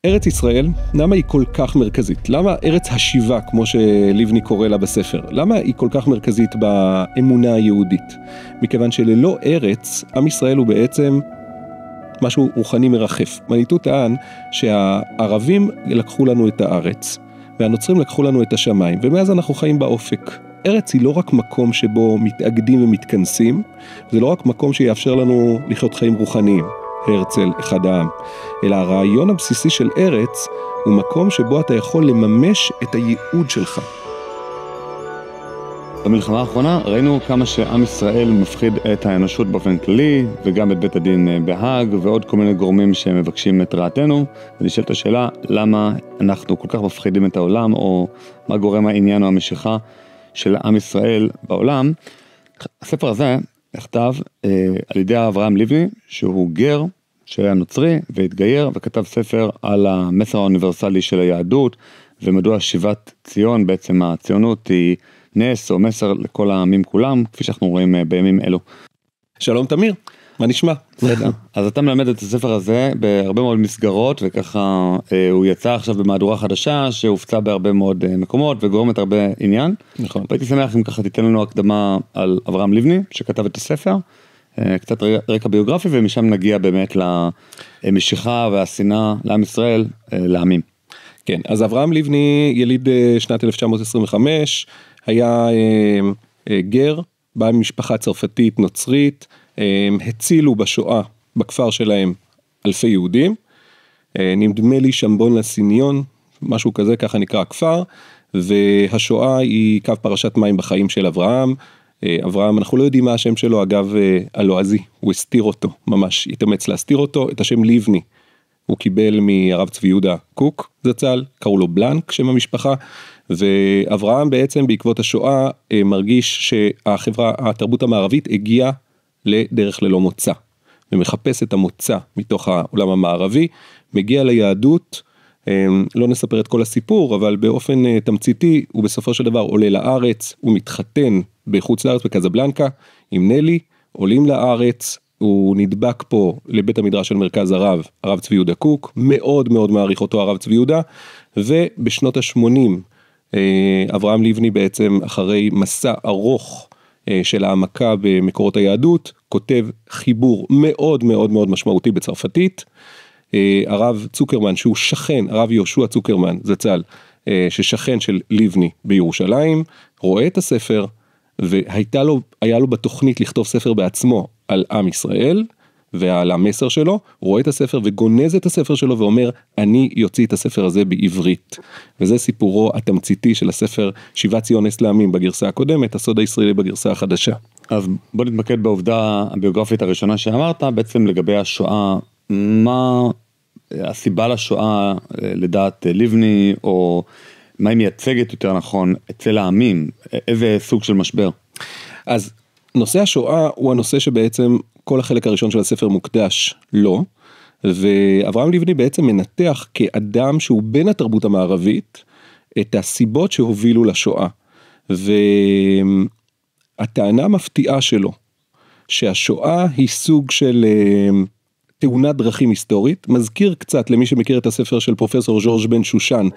ארץ ישראל, למה היא כל כך מרכזית? למה ארץ השיבה, כמו שליבני קורא לה בספר, למה היא כל כך מרכזית באמונה היהודית? מכיוון שללא ארץ, עם ישראל הוא בעצם משהו רוחני מרחף. מניטו טען שהערבים לקחו לנו את הארץ, והנוצרים לקחו לנו את השמיים, ומאז אנחנו חיים באופק. ארץ היא לא רק מקום שבו מתאגדים ומתכנסים, זה לא רק מקום שיאפשר לנו לחיות חיים רוחניים, הרצל, אחד העם, אלא הרעיון הבסיסי של ארץ הוא מקום שבו אתה יכול לממש את הייעוד שלך. במלחמה האחרונה ראינו כמה שעם ישראל מפחיד את האנושות באופן כללי, וגם את בית הדין בהאג, ועוד כל מיני גורמים שמבקשים את רעתנו, ונשאלת השאלה, למה אנחנו כל כך מפחידים את העולם, או מה גורם העניין או המשיכה של עם ישראל בעולם. הספר הזה נכתב על ידי אברהם ליבני, שהוא גר, שהיה נוצרי, והתגייר, וכתב ספר על המסר האוניברסלי של היהדות, ומדוע שיבת ציון, בעצם הציונות היא נס או מסר לכל העמים כולם, כפי שאנחנו רואים בימים אלו. שלום תמיר, מה נשמע? בסדר. אז אתה מלמד את הספר הזה בהרבה מאוד מסגרות, וככה הוא יצא עכשיו במהדורה חדשה, שהופצה בהרבה מאוד מקומות, וגורמת הרבה עניין. נכון. והייתי שמח אם ככה תיתן לנו הקדמה על אברהם ליבני, שכתב את הספר, קצת רקע ביוגרפי, ומשם נגיע באמת למשיכה והשנאה לעם ישראל, לעמים. כן, אז אברהם ליבני, יליד שנת 1925, היה גר, בא ממשפחה צרפתית נוצרית, הצילו בשואה בכפר שלהם אלפי יהודים, נדמה לי שמבון לסיניון, משהו כזה, ככה נקרא הכפר, והשואה היא קו פרשת מים בחיים של אברהם. אברהם, אנחנו לא יודעים מה השם שלו, אגב הלועזי, הוא הסתיר אותו, ממש התאמץ להסתיר אותו, את השם ליבני. הוא קיבל מהרב צבי יהודה קוק זצ"ל, קראו לו בלנק שם המשפחה, ואברהם בעצם בעקבות השואה מרגיש שהחברה, התרבות המערבית הגיעה לדרך ללא מוצא, ומחפש את המוצא מתוך העולם המערבי, מגיע ליהדות, לא נספר את כל הסיפור, אבל באופן תמציתי, הוא בסופו של דבר עולה לארץ, הוא מתחתן בחוץ לארץ בקזבלנקה עם נלי, עולים לארץ, הוא נדבק פה לבית המדרש של מרכז הרב צבי יהודה קוק, מאוד מאוד מעריך אותו הרב צבי יהודה, ובשנות ה-80 אברהם ליבני בעצם אחרי מסע ארוך של העמקה במקורות היהדות, כותב חיבור מאוד מאוד מאוד משמעותי בצרפתית, הרב צוקרמן שהוא שכן, הרב יהושע צוקרמן זצ"ל, ששכן של ליבני בירושלים, רואה את הספר, והיה לו בתוכנית לכתוב ספר בעצמו על עם ישראל, ועל המסר שלו, רואה את הספר וגונז את הספר שלו ואומר, אני יוציא את הספר הזה בעברית. וזה סיפורו התמציתי של הספר שיבת ציון נס לעמים בגרסה הקודמת, הסוד הישראלי בגרסה החדשה. אז בוא נתמקד בעובדה הביוגרפית הראשונה שאמרת, בעצם לגבי השואה, מה הסיבה לשואה לדעת ליבני, או מה היא מייצגת יותר נכון אצל העמים, איזה סוג של משבר? אז נושא השואה הוא הנושא שבעצם כל החלק הראשון של הספר מוקדש לו, ואברהם ליבני בעצם מנתח כאדם שהוא בין התרבות המערבית, את הסיבות שהובילו לשואה, והטענה המפתיעה שלו, שהשואה היא סוג של תאונת דרכים היסטורית, מזכיר קצת למי שמכיר את הספר של פרופסור ז'ורג' בן שושן,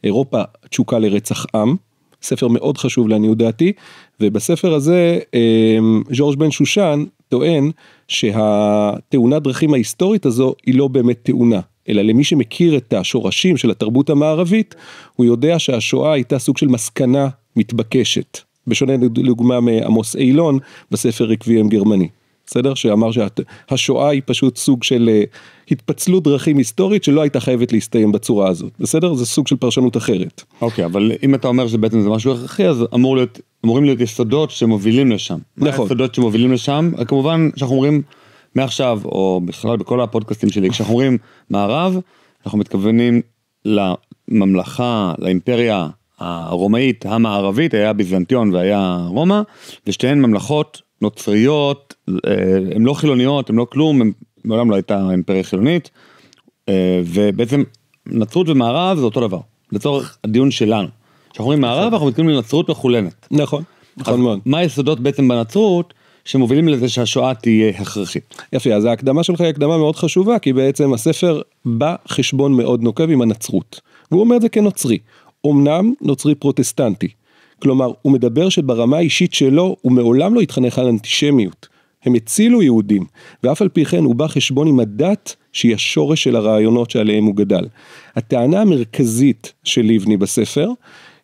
אירופה תשוקה לרצח עם, ספר מאוד חשוב לעניות דעתי, ובספר הזה ז'ורג' בן שושן טוען שהתאונת דרכים ההיסטורית הזו היא לא באמת תאונה, אלא למי שמכיר את השורשים של התרבות המערבית, הוא יודע שהשואה הייתה סוג של מסקנה מתבקשת, בשונה לדוגמה מעמוס אילון בספר רקוויאם גרמני. בסדר? שאמר שהשואה היא פשוט סוג של התפצלות דרכים היסטורית שלא הייתה חייבת להסתיים בצורה הזאת. בסדר? זה סוג של פרשנות אחרת. אוקיי, אבל אם אתה אומר שבעצם זה משהו הכרחי, אז אמורים להיות יסודות שמובילים לשם. נכון. יסודות שמובילים לשם, כמובן שאנחנו אומרים מעכשיו, או בכלל בכל הפודקאסטים שלי, כשאנחנו אומרים מערב, אנחנו מתכוונים לממלכה, לאימפריה הרומאית המערבית, היה ביזנטיון והיה רומא, ושתיהן ממלכות נוצריות, הן לא חילוניות, הן לא כלום, מעולם לא הייתה אימפריה חילונית, ובעצם נצרות ומערב זה אותו דבר, לצורך הדיון שלנו. כשאנחנו אומרים מערב, אנחנו מתכוונים לנצרות מחולנת. נכון, נכון מאוד. מה היסודות בעצם בנצרות, שמובילים לזה שהשואה תהיה הכרחית. יפה, אז ההקדמה שלך היא הקדמה מאוד חשובה, כי בעצם הספר בא חשבון מאוד נוקב עם הנצרות, והוא אומר את זה כנוצרי, אמנם נוצרי פרוטסטנטי, כלומר הוא מדבר שברמה האישית שלו הוא מעולם לא התחנך על אנטישמיות, הם הצילו יהודים, ואף על פי כן הוא בא חשבון עם הדת שהיא השורש של הרעיונות שעליהם הוא גדל. הטענה המרכזית של ליבני בספר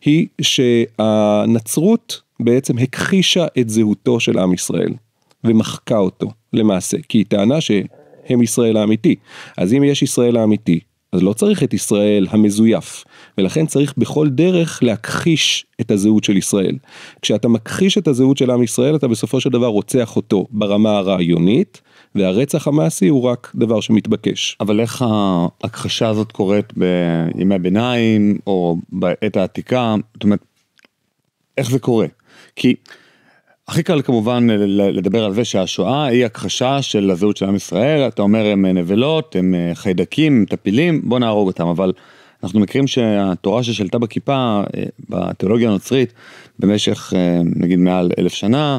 היא שהנצרות בעצם הכחישה את זהותו של עם ישראל ומחקה אותו למעשה, כי היא טענה שהם ישראל האמיתי. אז אם יש ישראל האמיתי, אז לא צריך את ישראל המזויף, ולכן צריך בכל דרך להכחיש את הזהות של ישראל. כשאתה מכחיש את הזהות של עם ישראל, אתה בסופו של דבר רוצח אותו ברמה הרעיונית, והרצח המעשי הוא רק דבר שמתבקש. אבל איך ההכחשה הזאת קורית בימי הביניים, או בעת העתיקה? זאת אומרת, איך זה קורה? כי הכי קל כמובן לדבר על זה שהשואה היא הכחשה של הזהות של עם ישראל, אתה אומר הם נבלות, הם חיידקים, הם טפילים, בוא נהרוג אותם, אבל אנחנו מכירים שהתורה ששלטה בכיפה, בתיאולוגיה הנוצרית, במשך נגיד מעל 1000 שנה,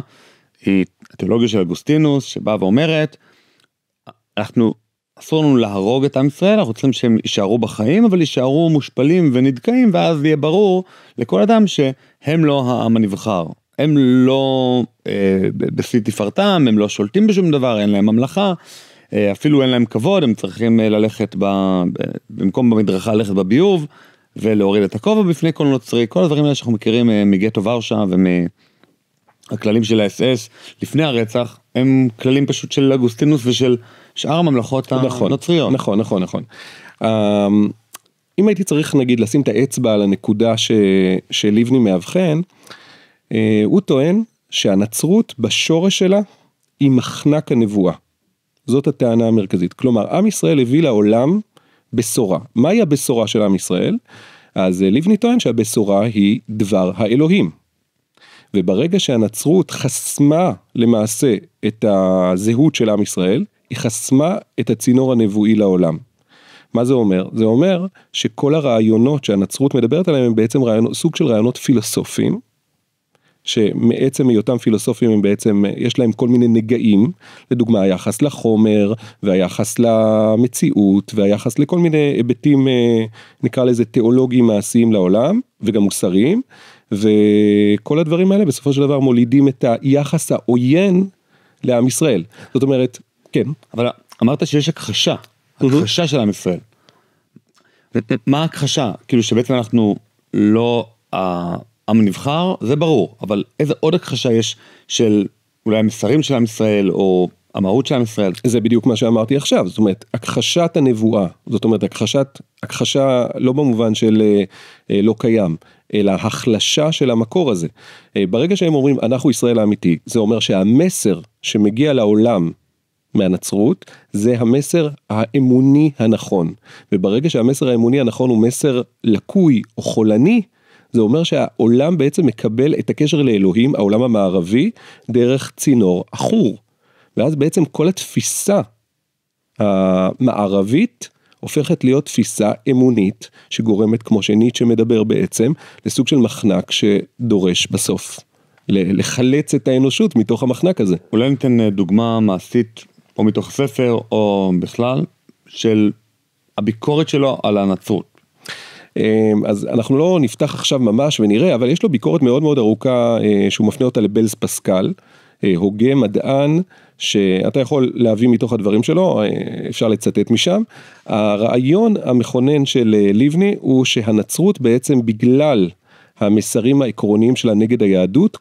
היא התיאולוגיה של אגוסטינוס, שבאה ואומרת, אסור לנו להרוג את עם ישראל, אנחנו צריכים שהם יישארו בחיים, אבל יישארו מושפלים ונדכאים, ואז יהיה ברור לכל אדם שהם לא העם הנבחר. הם לא בשיא תפארתם, הם לא שולטים בשום דבר, אין להם ממלכה, אפילו אין להם כבוד, הם צריכים ללכת במקום במדרכה ללכת בביוב, ולהוריד את הכובע בפני כל נוצרי, כל הדברים האלה שאנחנו מכירים מגטו ורשה ומהכללים של האס-אס לפני הרצח, הם כללים פשוט של אגוסטינוס ושל שאר הממלכות הנוצריות. נכון. אם הייתי צריך נגיד לשים את האצבע על הנקודה שליבני מאבחן, הוא טוען שהנצרות בשורש שלה היא מחנק הנבואה. זאת הטענה המרכזית. כלומר, עם ישראל הביא לעולם בשורה. מהי הבשורה של עם ישראל? אז ליבני טוען שהבשורה היא דבר האלוהים. וברגע שהנצרות חסמה למעשה את הזהות של עם ישראל, היא חסמה את הצינור הנבואי לעולם. מה זה אומר? זה אומר שכל הרעיונות שהנצרות מדברת עליהם הם בעצם סוג של רעיונות פילוסופיים, שמעצם היותם פילוסופיים הם בעצם, יש להם כל מיני נגעים, לדוגמה היחס לחומר, והיחס למציאות, והיחס לכל מיני היבטים, נקרא לזה תיאולוגיים מעשיים לעולם, וגם מוסריים, וכל הדברים האלה בסופו של דבר מולידים את היחס העוין לעם ישראל. זאת אומרת, כן. אבל אמרת שיש הכחשה של עם ישראל. מה הכחשה? כאילו שבעצם אנחנו לא עם נבחר, זה ברור, אבל איזה עוד הכחשה יש של אולי המסרים של עם ישראל, או המהות של עם ישראל? זה בדיוק מה שאמרתי עכשיו, זאת אומרת, הכחשת הנבואה, זאת אומרת, הכחשה לא במובן של לא קיים, אלא החלשה של המקור הזה. ברגע שהם אומרים, אנחנו ישראל האמיתי, זה אומר שהמסר שמגיע לעולם מהנצרות, זה המסר האמוני הנכון. וברגע שהמסר האמוני הנכון הוא מסר לקוי או חולני, זה אומר שהעולם בעצם מקבל את הקשר לאלוהים, העולם המערבי, דרך צינור אחור. ואז בעצם כל התפיסה המערבית הופכת להיות תפיסה אמונית, שגורמת, כמו שניטשה מדבר בעצם, לסוג של מחנק שדורש בסוף, לחלץ את האנושות מתוך המחנק הזה. אולי ניתן דוגמה מעשית, או מתוך ספר, או בכלל, של הביקורת שלו על הנצרות. אז אנחנו לא נפתח עכשיו ממש ונראה, אבל יש לו ביקורת מאוד מאוד ארוכה, שהוא מפנה אותה לבלז פסקל, הוגה מדען, שאתה יכול להביא מתוך הדברים שלו, אפשר לצטט משם. הרעיון המכונן של ליבני, הוא שהנצרות בעצם בגלל המסרים העקרוניים שלה נגד היהדות,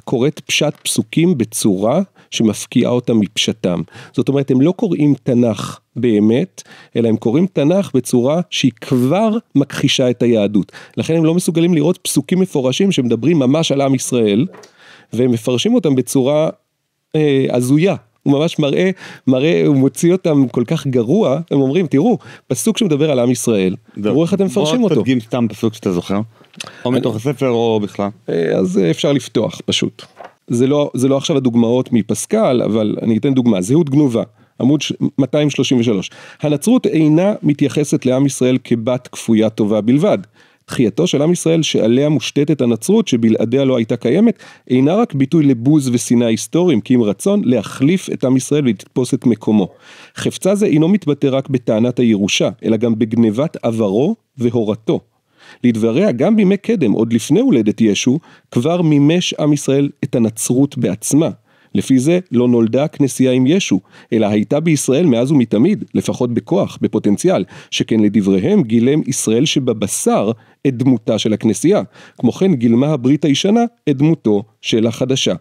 קוראת פשט פסוקים בצורה שמפקיעה אותם מפשטם. זאת אומרת, הם לא קוראים תנ"ך באמת, אלא הם קוראים תנ"ך בצורה שהיא כבר מכחישה את היהדות. לכן הם לא מסוגלים לראות פסוקים מפורשים שמדברים ממש על עם ישראל, והם מפרשים אותם בצורה הזויה. הוא ממש מראה, הוא מוציא אותם כל כך גרוע, הם אומרים, תראו, פסוק שמדבר על עם ישראל, תראו איך אתם מפרשים אותו. בוא תדגים סתם פסוק שאתה זוכר, או מתוך הספר או בכלל. אז אפשר לפתוח פשוט. זה לא עכשיו הדוגמאות מפסקל, אבל אני אתן דוגמה, זהות גנובה, עמוד 233. הנצרות אינה מתייחסת לעם ישראל כבת כפויה טובה בלבד. תחייתו של עם ישראל שעליה מושתתת הנצרות שבלעדיה לא הייתה קיימת, אינה רק ביטוי לבוז ושנאה היסטוריים, כי עם רצון להחליף את עם ישראל ולתפוס את מקומו. חפצה זה אינו מתבטא רק בטענת הירושה, אלא גם בגנבת עברו והורתו. לדבריה, גם בימי קדם, עוד לפני הולדת ישו, כבר מימש עם ישראל את הנצרות בעצמה. לפי זה לא נולדה הכנסייה עם ישו, אלא הייתה בישראל מאז ומתמיד, לפחות בכוח, בפוטנציאל, שכן לדבריהם גילם ישראל שבבשר את דמותה של הכנסייה. כמו כן גילמה הברית הישנה את דמותו של החדשה.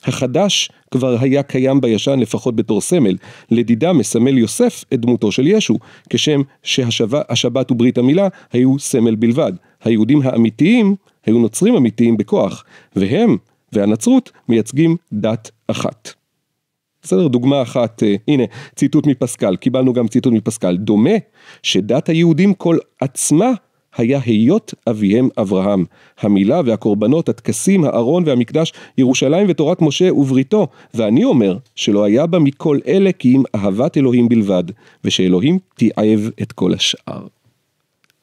החדש כבר היה קיים בישן לפחות בתור סמל, לדידה מסמל יוסף את דמותו של ישו, כשם שהשבת וברית המילה היו סמל בלבד. היהודים האמיתיים היו נוצרים אמיתיים בכוח, והם והנצרות מייצגים דת אחת. בסדר, דוגמה אחת, הנה ציטוט מפסקל, קיבלנו גם ציטוט מפסקל, דומה שדת היהודים כל עצמה היה היות אביהם אברהם, המילה והקורבנות, הטקסים, הארון והמקדש, ירושלים ותורת משה ובריתו, ואני אומר שלא היה בה מכל אלה כי אם אהבת אלוהים בלבד, ושאלוהים תיעב את כל השאר.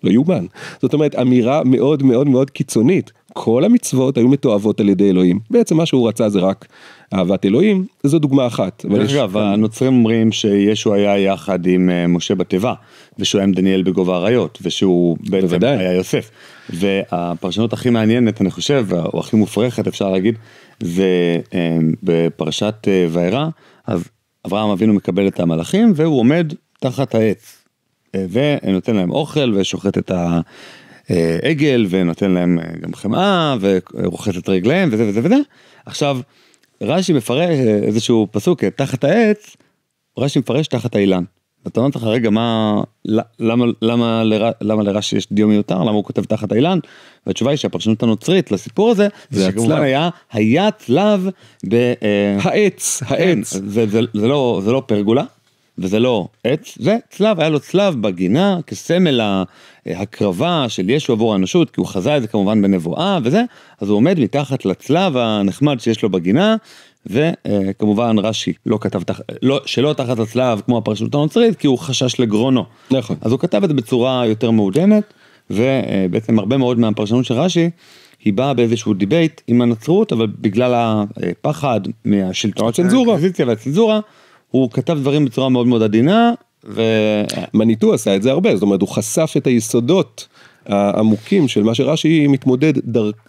לא יומן. זאת אומרת, אמירה מאוד מאוד מאוד קיצונית. כל המצוות היו מתואבות על ידי אלוהים. בעצם מה שהוא רצה זה רק אהבת אלוהים, זו דוגמה אחת. אגב, הנוצרים אומרים שישו היה יחד עם משה בתיבה, ושהוא היה עם דניאל בגובה האריות, ושהוא בעצם היה יוסף. והפרשנות הכי מעניינת, אני חושב, או הכי מופרכת, אפשר להגיד, זה בפרשת וארא, אז אברהם אבינו מקבל את המלאכים, והוא עומד תחת העץ. ונותן להם אוכל ושוחט את העגל ונותן להם גם חמאה ורוחץ את רגליהם וזה וזה וזה. עכשיו רש"י מפרש איזשהו פסוק תחת העץ, רש"י מפרש תחת האילן. ואתה אומר לך רגע למה לרש"י יש דיו מיותר, למה הוא כותב תחת האילן? והתשובה היא שהפרשנות הנוצרית לסיפור הזה זה שכמובן היה צלב העץ. זה לא פרגולה וזה לא עץ, זה צלב, היה לו צלב בגינה כסמל ההקרבה של ישו עבור האנושות, כי הוא חזה את זה כמובן בנבואה וזה, אז הוא עומד מתחת לצלב הנחמד שיש לו בגינה, וכמובן רש"י לא כתב שלא תחת הצלב כמו הפרשנות הנוצרית, כי הוא חשש לגרונו. נכון. אז הוא כתב את זה בצורה יותר מעודנת, ובעצם הרבה מאוד מהפרשנות של רש"י, היא באה באיזשהו דיבייט עם הנצרות, אבל בגלל הפחד מהשלטונות של האינקוויזיציה והצנזורה, הוא כתב דברים בצורה מאוד מאוד עדינה, מניטו עשה את זה הרבה, זאת אומרת, הוא חשף את היסודות העמוקים של מה שרש"י מתמודד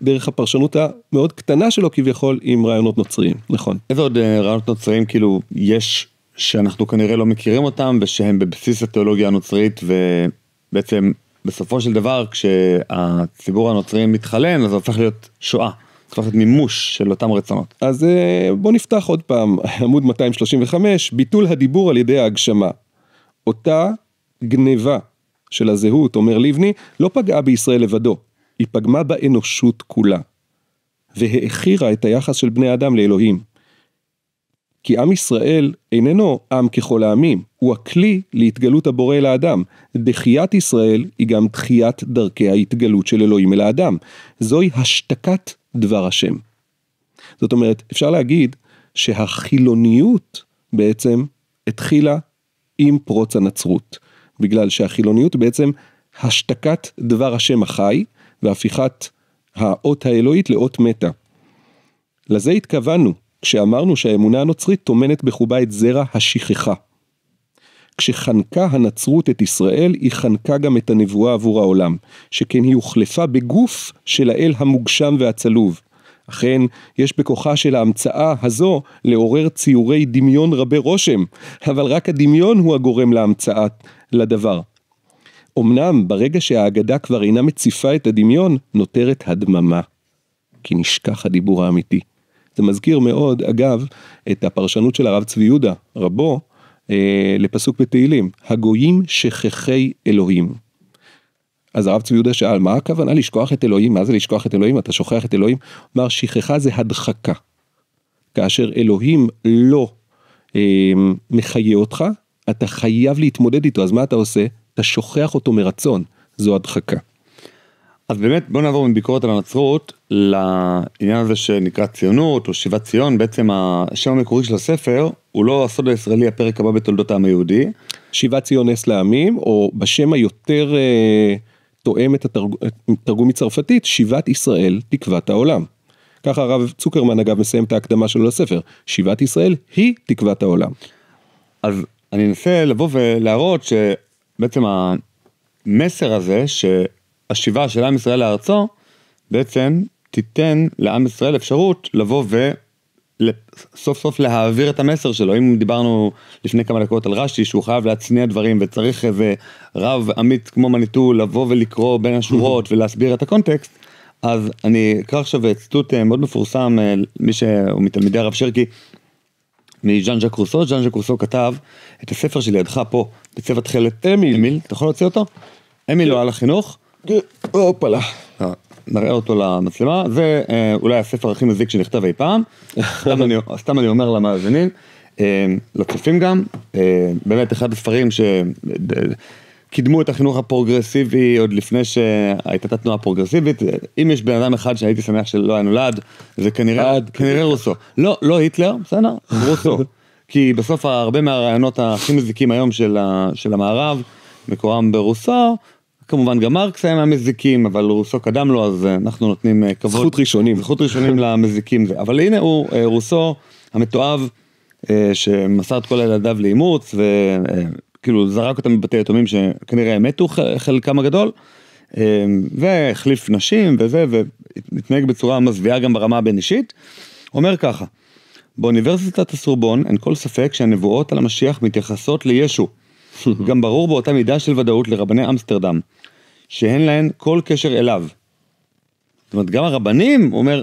דרך הפרשנות המאוד קטנה שלו כביכול עם רעיונות נוצריים, נכון. איזה עוד רעיונות נוצריים כאילו יש שאנחנו כנראה לא מכירים אותם, ושהם בבסיס התיאולוגיה הנוצרית, ובעצם בסופו של דבר כשהציבור הנוצרי מתחלן, אז זה הופך להיות שואה. הופך להיות מימוש של אותם רצונות. אז בוא נפתח עוד פעם, עמוד 235, ביטול הדיבור על ידי ההגשמה. אותה גניבה של הזהות, אומר לבני, לא פגעה בישראל לבדו, היא פגמה באנושות כולה, והאחירה את היחס של בני האדם לאלוהים. כי עם ישראל איננו עם ככל העמים, הוא הכלי להתגלות הבורא אל האדם. דחיית ישראל היא גם דחיית דרכי ההתגלות של אלוהים אל האדם. זוהי השתקת דבר השם. זאת אומרת, אפשר להגיד שהחילוניות בעצם התחילה עם פרוץ הנצרות, בגלל שהחילוניות בעצם השתקת דבר השם החי, והפיכת האות האלוהית לאות מתה. לזה התכוונו, כשאמרנו שהאמונה הנוצרית תומנת בחובה את זרע השכחה. כשחנקה הנצרות את ישראל, היא חנקה גם את הנבואה עבור העולם, שכן היא הוחלפה בגוף של האל המוגשם והצלוב. אכן, יש בכוחה של ההמצאה הזו לעורר ציורי דמיון רבי רושם, אבל רק הדמיון הוא הגורם להמצאה לדבר. אמנם, ברגע שהאגדה כבר אינה מציפה את הדמיון, נותרת הדממה, כי נשכח הדיבור האמיתי. זה מזכיר מאוד, אגב, את הפרשנות של הרב צבי יהודה, רבו, לפסוק בתהילים, הגויים שכחי אלוהים. אז הרב צבי יהודה שאל, מה הכוונה לשכוח את אלוהים? מה זה לשכוח את אלוהים? אתה שוכח את אלוהים? אומר, שכחה זה הדחקה. כאשר אלוהים לא מחיה אותך, אתה חייב להתמודד איתו, אז מה אתה עושה? אתה שוכח אותו מרצון, זו הדחקה. אז באמת בוא נעבור מביקורת על הנצרות לעניין הזה שנקרא ציונות או שיבת ציון. בעצם השם המקורי של הספר הוא לא הסוד הישראלי, הפרק הבא בתולדות העם היהודי. שיבת ציון נס לעמים, או בשם היותר תואם את התרגום מצרפתית, שיבת ישראל תקוות העולם. ככה הרב צוקרמן אגב מסיים את ההקדמה שלו לספר, שיבת ישראל היא תקוות העולם. אז אני אנסה לבוא ולהראות שבעצם המסר הזה, שהשיבה של עם ישראל לארצו, בעצם תיתן לעם ישראל אפשרות לבוא סוף סוף להעביר את המסר שלו. אם דיברנו לפני כמה דקות על רש"י שהוא חייב להצניע דברים וצריך איזה רב עמית כמו מניטו לבוא ולקרוא בין השורות ולהסביר את הקונטקסט, אז אני אקרא עכשיו ציטוט מאוד מפורסם, מי שהוא מתלמידי הרב שרקי, מז'אן ז'אק רוסו. ז'אן ז'אק רוסו כתב את הספר שלידך פה בצבע תכלת. אמיל, אתה יכול להוציא אותו? אמיל לא על החינוך. אופלה. נראה אותו למצלמה, זה אולי הספר הכי מזיק שנכתב אי פעם, סתם אני אומר למאזינים, לצופים גם, באמת אחד הספרים שקידמו את החינוך הפרוגרסיבי עוד לפני שהייתה תנועה פרוגרסיבית. אם יש בן אדם אחד שהייתי שמח שלא היה נולד, זה כנראה רוסו. לא היטלר, בסדר, רוסו. כי בסוף הרבה מהרעיונות הכי מזיקים היום של המערב, מקורם ברוסו, כמובן גם מרקס היה מהמזיקים, אבל רוסו קדם לו, אז אנחנו נותנים כבוד. זכות ראשונים למזיקים. אבל הנה הוא רוסו המתואב, שמסר את כל ילדיו לאימוץ, וכאילו זרק אותם בבתי יתומים שכנראה מתו חלקם הגדול, והחליף נשים וזה, והתנהג בצורה מזוויעה גם ברמה הבין אישית. אומר ככה, באוניברסיטת הסורבון אין כל ספק שהנבואות על המשיח מתייחסות לישו. גם ברור באותה מידה של ודאות לרבני אמסטרדם, שאין להן כל קשר אליו. זאת אומרת, גם הרבנים, אומר,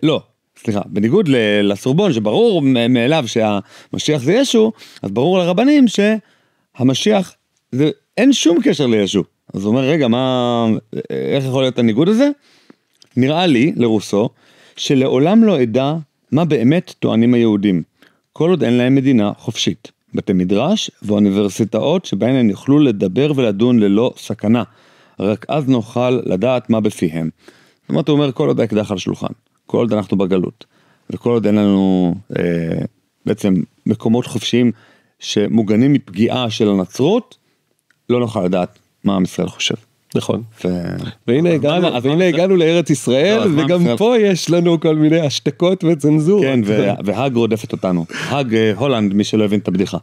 לא, סליחה, בניגוד לסורבון, שברור מאליו שהמשיח זה ישו, אז ברור לרבנים שהמשיח, אין שום קשר לישו. אז הוא אומר, רגע, איך יכול להיות הניגוד הזה? נראה לי, לרוסו, שלעולם לא ידע מה באמת טוענים היהודים, כל עוד אין להם מדינה חופשית. בתי מדרש ואוניברסיטאות שבהן הם יוכלו לדבר ולדון ללא סכנה. רק אז נוכל לדעת מה בפיהם. זאת אומרת, הוא אומר, כל עוד האקדח על שולחן, כל עוד אנחנו בגלות, וכל עוד אין לנו בעצם מקומות חופשיים שמוגנים מפגיעה של הנצרות, לא נוכל לדעת מה עם ישראל חושב. נכון. והנה הגענו לארץ ישראל, וגם פה יש לנו כל מיני השתקות וצנזור. כן, והאג רודפת אותנו. האג הולנד, מי שלא הבין את הבדיחה.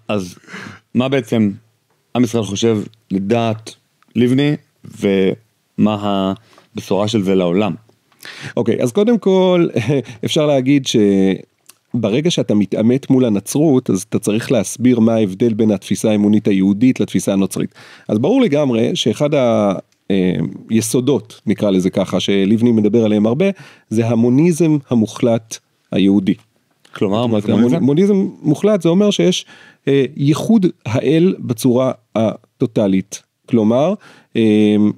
אז מה בעצם עם ישראל חושב לדעת לבני, ומה הבשורה של זה לעולם? אוקיי, אז קודם כל, אפשר להגיד ברגע שאתה מתעמת מול הנצרות, אז אתה צריך להסביר מה ההבדל בין התפיסה האמונית היהודית לתפיסה הנוצרית. אז ברור לגמרי שאחד היסודות, נקרא לזה ככה, שלבני מדבר עליהם הרבה, זה המוניזם המוחלט היהודי. כלומר, מוניזם מוחלט זה אומר שיש ייחוד האל בצורה הטוטלית. כלומר,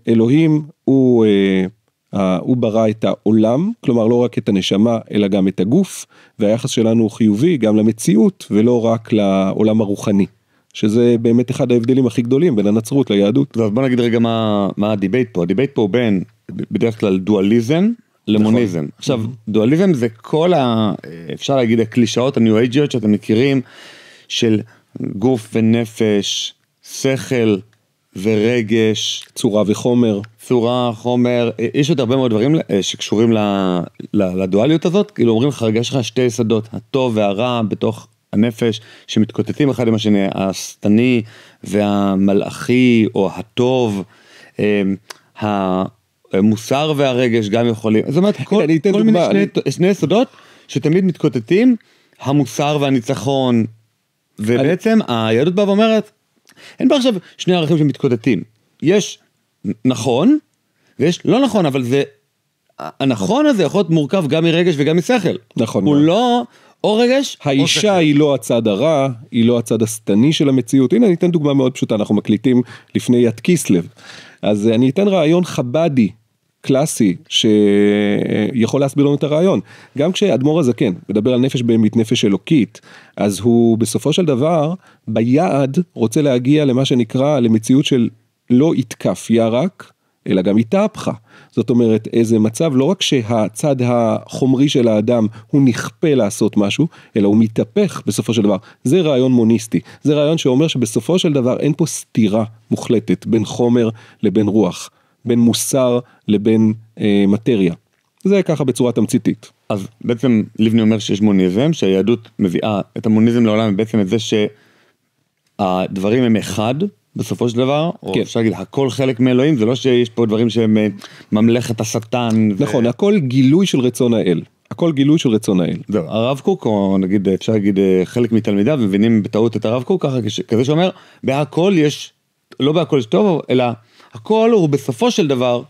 אלוהים הוא ברא את העולם, כלומר לא רק את הנשמה, אלא גם את הגוף, והיחס שלנו הוא חיובי גם למציאות, ולא רק לעולם הרוחני, שזה באמת אחד ההבדלים הכי גדולים בין הנצרות ליהדות. אז בוא נגיד רגע מה הדיבייט פה. הדיבייט פה הוא בין, בדרך כלל, דואליזם למוניזם. עכשיו, דואליזם זה כל אפשר להגיד, הקלישאות הניו-אייג'יות שאתם מכירים, של גוף ונפש, שכל ורגש, צורה וחומר. חומר, יש עוד הרבה מאוד דברים שקשורים לדואליות הזאת, כאילו אומרים לך, יש לך שתי יסודות, הטוב והרע בתוך הנפש, שמתקוטטים אחד עם השני, השטני והמלאכי, או הטוב, המוסר והרגש גם יכולים, זאת אומרת, כל מיני שני יסודות, שתמיד מתקוטטים, המוסר והניצחון, ובעצם היהדות באה ואומרת, אין בה עכשיו שני ערכים שמתקוטטים, יש נכון, ויש לא נכון, אבל זה, הנכון הזה יכול להיות מורכב גם מרגש וגם משכל. נכון. הוא לא, או רגש, האישה היא לא הצד הרע, היא לא הצד השטני של המציאות. הנה, אני אתן דוגמה מאוד פשוטה, אנחנו מקליטים לפני יד קיסלב. אז אני אתן רעיון חבדי, קלאסי, שיכול להסביר לנו את הרעיון. גם כשאדמו"ר הזקן מדבר על נפש בהמית, נפש אלוקית, אז הוא בסופו של דבר, ביעד רוצה להגיע למה שנקרא, למציאות של לא יתקף ירק, אלא גם התהפכה. זאת אומרת, איזה מצב, לא רק שהצד החומרי של האדם הוא נכפה לעשות משהו, אלא הוא מתהפך בסופו של דבר. זה רעיון מוניסטי. זה רעיון שאומר שבסופו של דבר אין פה סתירה מוחלטת בין חומר לבין רוח, בין מוסר לבין מטריה. זה ככה בצורה תמציתית. אז בעצם לבני אומר שיש מוניזם, שהיהדות מביאה את המוניזם לעולם, בעצם את זה שהדברים הם אחד, בסופו של דבר, או כן. אפשר להגיד, הכל חלק מאלוהים, זה לא שיש פה דברים שהם ממלכת השטן. נכון, הכל גילוי של רצון האל. הכל גילוי של רצון האל. זהו, הרב קוק, או נגיד, אפשר להגיד, חלק מתלמידיו, מבינים בטעות את הרב קוק, ככה, כזה שאומר, בהכל יש, לא בהכל יש טוב, אלא הכל הוא בסופו של דבר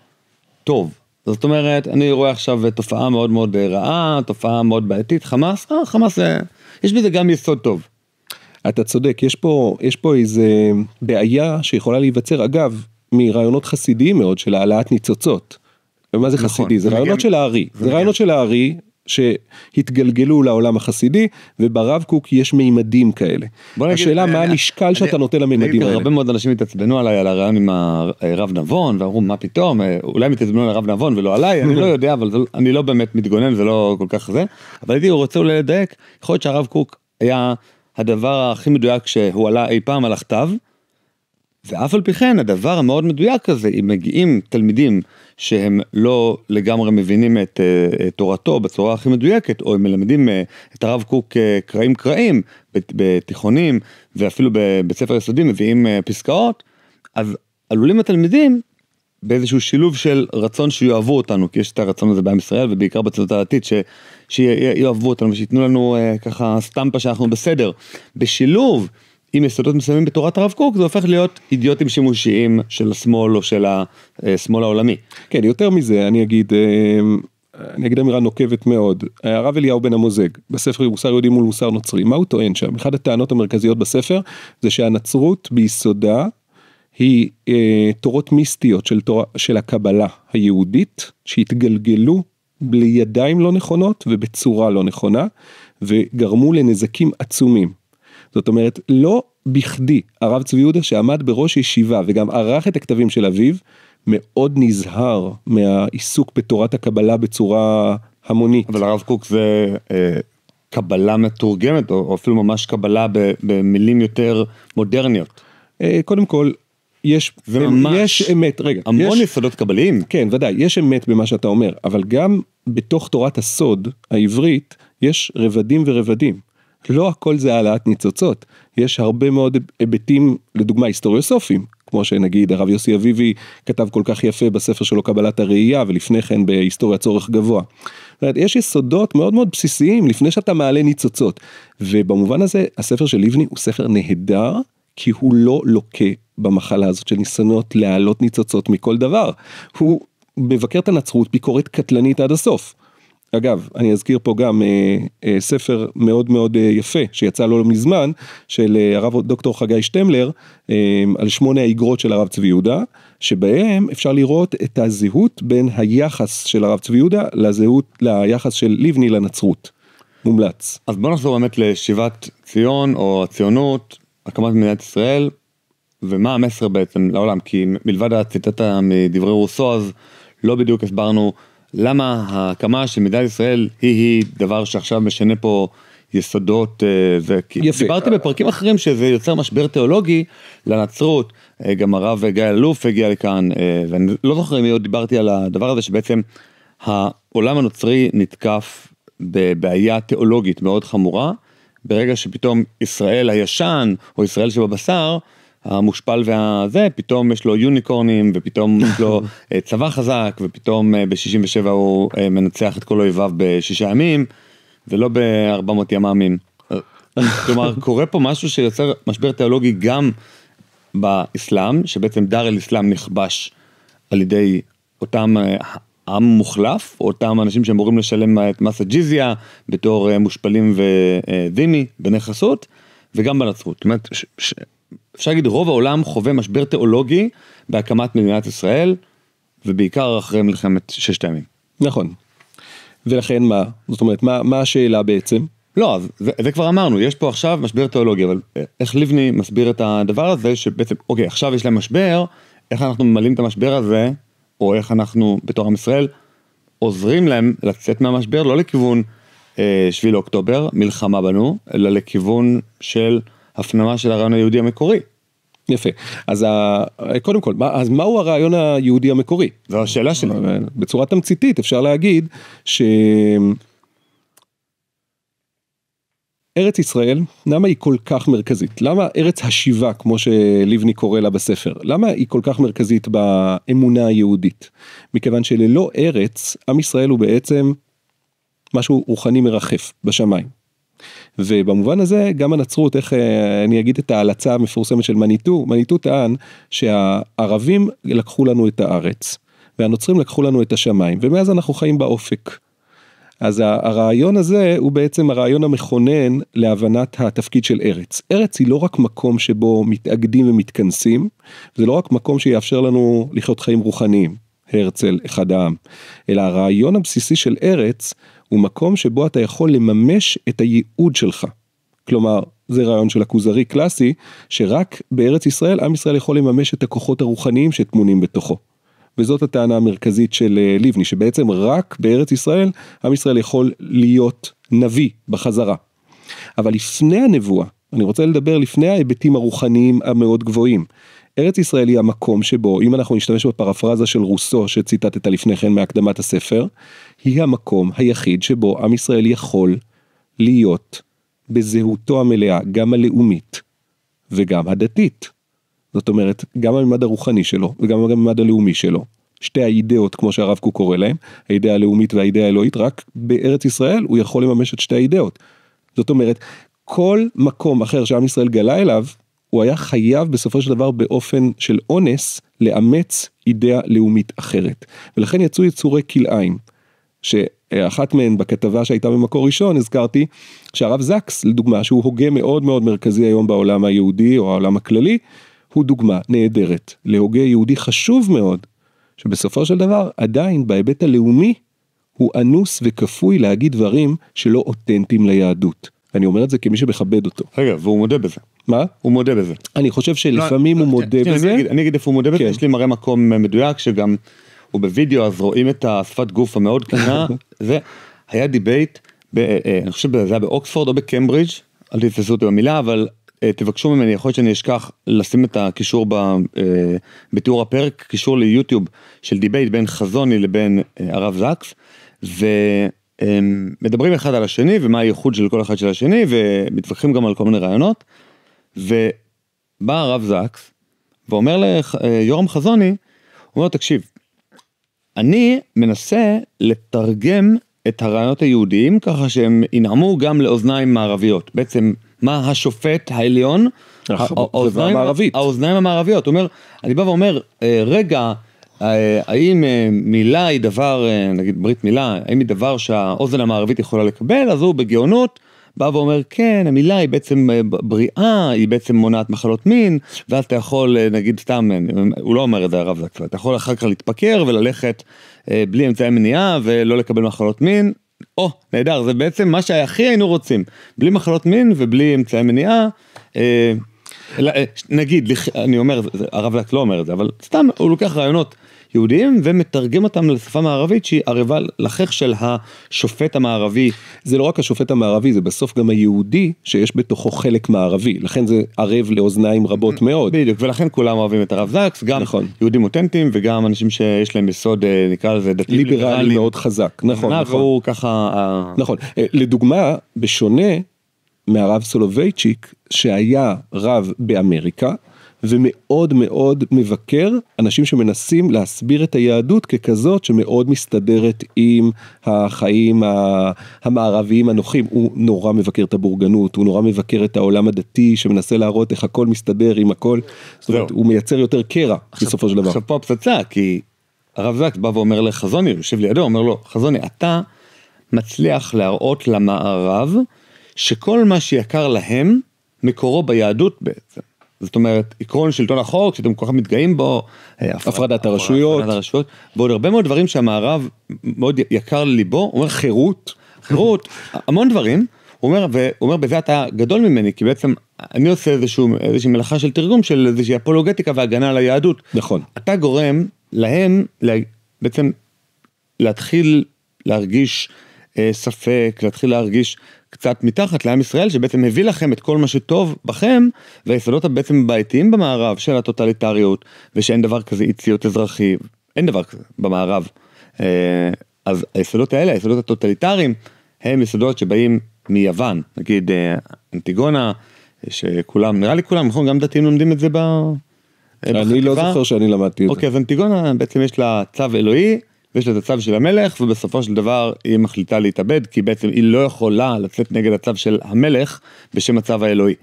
טוב. זאת אומרת, אני רואה עכשיו תופעה מאוד מאוד רעה, תופעה מאוד בעייתית, חמאס, חמאס, יש בזה גם יסוד טוב. אתה צודק, יש פה איזה בעיה שיכולה להיווצר, אגב, מרעיונות חסידיים מאוד של העלאת ניצוצות. ומה זה חסידי? זה רעיונות של הארי. זה רעיונות של הארי שהתגלגלו לעולם החסידי, וברב קוק יש מימדים כאלה. השאלה מה המשקל שאתה נותן למימדים האלה. הרבה מאוד אנשים התעצבנו עליי על הרעיון עם הרב נבון, ואמרו מה פתאום, אולי מתעצבנו על הרב נבון ולא עליי, אני לא יודע, אבל אני לא באמת מתגונן, זה לא כל כך זה. אבל הייתי רוצה אולי לדייק, יכול להיות שהרב קוק היה הדבר הכי מדויק שהוא עלה אי פעם על הכתב, ואף על פי כן, הדבר המאוד מדויק הזה, אם מגיעים תלמידים שהם לא לגמרי מבינים את תורתו בצורה הכי מדויקת, או הם מלמדים את הרב קוק קראים בתיכונים, ואפילו בבית ספר יסודי מביאים פסקאות, אז עלולים התלמידים באיזשהו שילוב של רצון שיאהבו אותנו, כי יש את הרצון הזה בעם ישראל, ובעיקר בציונות הדתית, שיאהבו אותנו, ושיתנו לנו ככה סטמפה שאנחנו בסדר. בשילוב עם יסודות מסוימים בתורת הרב קוק, זה הופך להיות אידיוטים שימושיים של השמאל או של השמאל העולמי. כן, יותר מזה, אני אגיד אמירה נוקבת מאוד. הרב אליהו בן המוזג, בספר מוסר יהודי מול מוסר נוצרי, מה הוא טוען שם? אחד הטענות המרכזיות בספר, זה שהנצרות ביסודה, היא תורות מיסטיות של הקבלה היהודית, שהתגלגלו לידיים לא נכונות ובצורה לא נכונה, וגרמו לנזקים עצומים. זאת אומרת, לא בכדי הרב צבי יהודה שעמד בראש ישיבה וגם ערך את הכתבים של אביו, מאוד נזהר מהעיסוק בתורת הקבלה בצורה המונית. אבל הרב קוק זה קבלה מתורגמת, או אפילו ממש קבלה במילים יותר מודרניות. קודם כל, יש אמת, רגע. המון יסודות קבליים. כן, ודאי, יש אמת במה שאתה אומר, אבל גם בתוך תורת הסוד העברית, יש רבדים ורבדים. לא הכל זה העלאת ניצוצות, יש הרבה מאוד היבטים, לדוגמה היסטוריוסופים, כמו שנגיד הרב יוסי אביבי כתב כל כך יפה בספר שלו קבלת הראייה, ולפני כן בהיסטוריה צורך גבוה. זאת אומרת, יש יסודות מאוד מאוד בסיסיים לפני שאתה מעלה ניצוצות, ובמובן הזה הספר של לבני הוא ספר נהדר, כי הוא לא לוקה במחלה הזאת של ניסיונות להעלות ניצוצות מכל דבר, הוא מבקר את הנצרות ביקורת קטלנית עד הסוף. אגב, אני אזכיר פה גם ספר מאוד מאוד יפה, שיצא לא מזמן, של הרב דוקטור חגי שטמלר, על 8 האיגרות של הרב צבי יהודה, שבהם אפשר לראות את הזהות בין היחס של הרב צבי יהודה, ליחס של לבני לנצרות. מומלץ. אז בוא נחזור באמת לשיבת ציון, או הציונות, הקמת מדינת ישראל, ומה המסר בעצם לעולם, כי מלבד הציטטה מדברי רוסו, אז לא בדיוק הסברנו, למה ההקמה של מדינת ישראל היא דבר שעכשיו משנה פה יסודות, דיברתי בפרקים אחרים שזה יוצר משבר תיאולוגי לנצרות, גם הרב גיא אלוף הגיע לכאן, ואני לא זוכר אם דיברתי על הדבר הזה שבעצם העולם הנוצרי נתקף בבעיה תיאולוגית מאוד חמורה, ברגע שפתאום ישראל הישן או ישראל שבבשר, המושפל והזה, פתאום יש לו יוניקורנים, ופתאום יש לו צבא חזק, ופתאום ב-67 הוא מנצח את כל אויביו ב6 ימים, ולא ב400 ימים. כלומר, קורה פה משהו שיוצר משבר תיאולוגי גם באסלאם, שבעצם דר אל אסלאם נכבש על ידי אותם עם מוחלף, או אותם אנשים שאמורים לשלם את מס הג'יזיה, בתור מושפלים וד'ימי, בני חסות, וגם בנצרות. זאת אומרת, אפשר להגיד, רוב העולם חווה משבר תיאולוגי בהקמת מדינת ישראל, ובעיקר אחרי מלחמת 6 הימים. נכון. ולכן מה? זאת אומרת, מה השאלה בעצם? לא, זה כבר אמרנו, יש פה עכשיו משבר תיאולוגי, אבל איך לבני מסביר את הדבר הזה, שבעצם, אוקיי, עכשיו יש להם משבר, איך אנחנו ממלאים את המשבר הזה או איך אנחנו בתור עם ישראל עוזרים להם לצאת מהמשבר, לא לכיוון 7 לאוקטובר, מלחמה בנו, אלא לכיוון של הפנמה של הרעיון היהודי המקורי. יפה. אז קודם כל, אז מהו הרעיון היהודי המקורי? זו השאלה שלי. בצורה תמציתית אפשר להגיד ארץ ישראל, למה היא כל כך מרכזית? למה ארץ השיבה, כמו שליבני קורא לה בספר, למה היא כל כך מרכזית באמונה היהודית? מכיוון שללא ארץ, עם ישראל הוא בעצם משהו רוחני מרחף בשמיים. ובמובן הזה גם הנצרות, איך אני אגיד את ההלצה המפורסמת של מניטו, מניטו טען שהערבים לקחו לנו את הארץ, והנוצרים לקחו לנו את השמיים, ומאז אנחנו חיים באופק. אז הרעיון הזה הוא בעצם הרעיון המכונן להבנת התפקיד של ארץ. ארץ היא לא רק מקום שבו מתאגדים ומתכנסים, זה לא רק מקום שיאפשר לנו לחיות חיים רוחניים, הרצל, אחד העם, אלא הרעיון הבסיסי של ארץ הוא מקום שבו אתה יכול לממש את הייעוד שלך. כלומר, זה רעיון של הכוזרי קלאסי, שרק בארץ ישראל, עם ישראל יכול לממש את הכוחות הרוחניים שטמונים בתוכו. וזאת הטענה המרכזית של ליבני, שבעצם רק בארץ ישראל, עם ישראל יכול להיות נביא בחזרה. אבל לפני הנבואה, אני רוצה לדבר לפני ההיבטים הרוחניים המאוד גבוהים. ארץ ישראל היא המקום שבו, אם אנחנו נשתמש בפרפרזה של רוסו, שציטטת לפני כן מהקדמת הספר, היא המקום היחיד שבו עם ישראל יכול להיות בזהותו המלאה, גם הלאומית וגם הדתית. זאת אומרת, גם הממד הרוחני שלו וגם הממד הלאומי שלו. שתי האידאות, כמו שהרב קוק קורא להם, האידאה הלאומית והאידאה האלוהית, רק בארץ ישראל הוא יכול לממש את שתי האידאות. זאת אומרת, כל מקום אחר שעם ישראל גלה אליו, הוא היה חייב בסופו של דבר באופן של אונס, לאמץ אידאה לאומית אחרת. ולכן יצאו יצורי כלאיים, שאחת מהן בכתבה שהייתה במקור ראשון, הזכרתי שהרב זקס, לדוגמה, שהוא הוגה מאוד מאוד מרכזי היום בעולם היהודי או העולם הכללי, הוא דוגמה נהדרת להוגה יהודי חשוב מאוד, שבסופו של דבר עדיין בהיבט הלאומי, הוא אנוס וכפוי להגיד דברים שלא אותנטיים ליהדות. אני אומר את זה כמי שמכבד אותו. רגע, והוא מודה בזה. מה? הוא מודה בזה. אני חושב שלפעמים הוא מודה בזה. אני אגיד איפה הוא מודה בזה, יש לי מראה מקום מדויק, שגם הוא בווידאו, אז רואים את השפת גוף המאוד קטנה, זה היה דיבייט, אני חושב שזה היה באוקספורד או בקמברידג', אל תתפסו אותי במילה, אבל תבקשו ממני, יכול להיות שאני אשכח לשים את הקישור בתיאור הפרק, קישור ליוטיוב של דיבייט בין חזוני לבין הרב זקס, ומדברים אחד על השני, ומה הייחוד של כל אחד של השני, ומתווכחים גם על כל מיני רעיונות, ובא הרב זקס, ואומר ליורם חזוני, הוא אומר, תקשיב, אני מנסה לתרגם את הרעיונות היהודיים, ככה שהם ינעמו גם לאוזניים מערביות, בעצם מה השופט העליון, האוזניים המערביות, הוא אומר, אני בא ואומר, רגע, האם מילה היא דבר, נגיד ברית מילה, האם היא דבר שהאוזן המערבית יכולה לקבל, אז הוא בגאונות, בא ואומר, כן, המילה היא בעצם בריאה, היא בעצם מונעת מחלות מין, ואז אתה יכול, נגיד סתם, הוא לא אומר את זה הרב זקס, אתה יכול אחר כך להתפקר וללכת בלי אמצעי מניעה ולא לקבל מחלות מין, נהדר, זה בעצם מה שהכי היינו רוצים, בלי מחלות מין ובלי אמצעי מניעה, נגיד, אני אומר, הרב זקס לא אומר את זה, אבל סתם הוא לוקח רעיונות יהודיים ומתרגם אותם לשפה מערבית שהיא ערבה לכך של השופט המערבי. זה לא רק השופט המערבי, זה בסוף גם היהודי שיש בתוכו חלק מערבי, לכן זה ערב לאוזניים רבות מאוד. בדיוק, ולכן כולם אוהבים את הרב זקס, גם יהודים אותנטיים וגם אנשים שיש להם יסוד, נקרא לזה דתי ליברלי מאוד חזק, נכון. והוא ככה... נכון, לדוגמה, בשונה מהרב סולובייצ'יק, שהיה רב באמריקה, ומאוד מאוד מבקר אנשים שמנסים להסביר את היהדות ככזאת שמאוד מסתדרת עם החיים המערביים הנוחים. הוא נורא מבקר את הבורגנות, הוא נורא מבקר את העולם הדתי שמנסה להראות איך הכל מסתדר עם הכל, זאת אומרת, הוא מייצר יותר קרע בסופו של דבר. עכשיו פה הפצצה, כי הרב זקס בא ואומר לחזוני, הוא יושב לידו, אומר לו, חזוני, אתה מצליח להראות למערב שכל מה שיקר להם מקורו ביהדות בעצם. זאת אומרת, עקרון שלטון החוק, שאתם כל כך מתגאים בו, הפרדת הרשויות, ועוד הרבה מאוד דברים שהמערב מאוד יקר לליבו, הוא אומר חירות, המון דברים, הוא אומר, בזה אתה גדול ממני, כי בעצם אני עושה איזושהי מלאכה של תרגום, של איזושהי אפולוגטיקה והגנה על היהדות. נכון. אתה גורם להם בעצם להתחיל להרגיש ספק, להתחיל להרגיש קצת מתחת לעם ישראל, שבעצם מביא לכם את כל מה שטוב בכם, והיסודות בעצם בעייתיים במערב של הטוטליטריות, ושאין דבר כזה אי ציות אזרחי, אין דבר כזה במערב. אז היסודות האלה, היסודות הטוטליטריים, הם יסודות שבאים מיוון, נגיד אנטיגונה, שכולם, נראה לי כולם, נכון, גם דתיים לומדים את זה אני לא זוכר שאני למדתי את זה. אוקיי, אז אנטיגונה בעצם יש לה צו אלוהי, ויש לה את הצו של המלך, ובסופו של דבר היא מחליטה להתאבד, כי בעצם היא לא יכולה לצאת נגד הצו של המלך, בשם הצו האלוהי.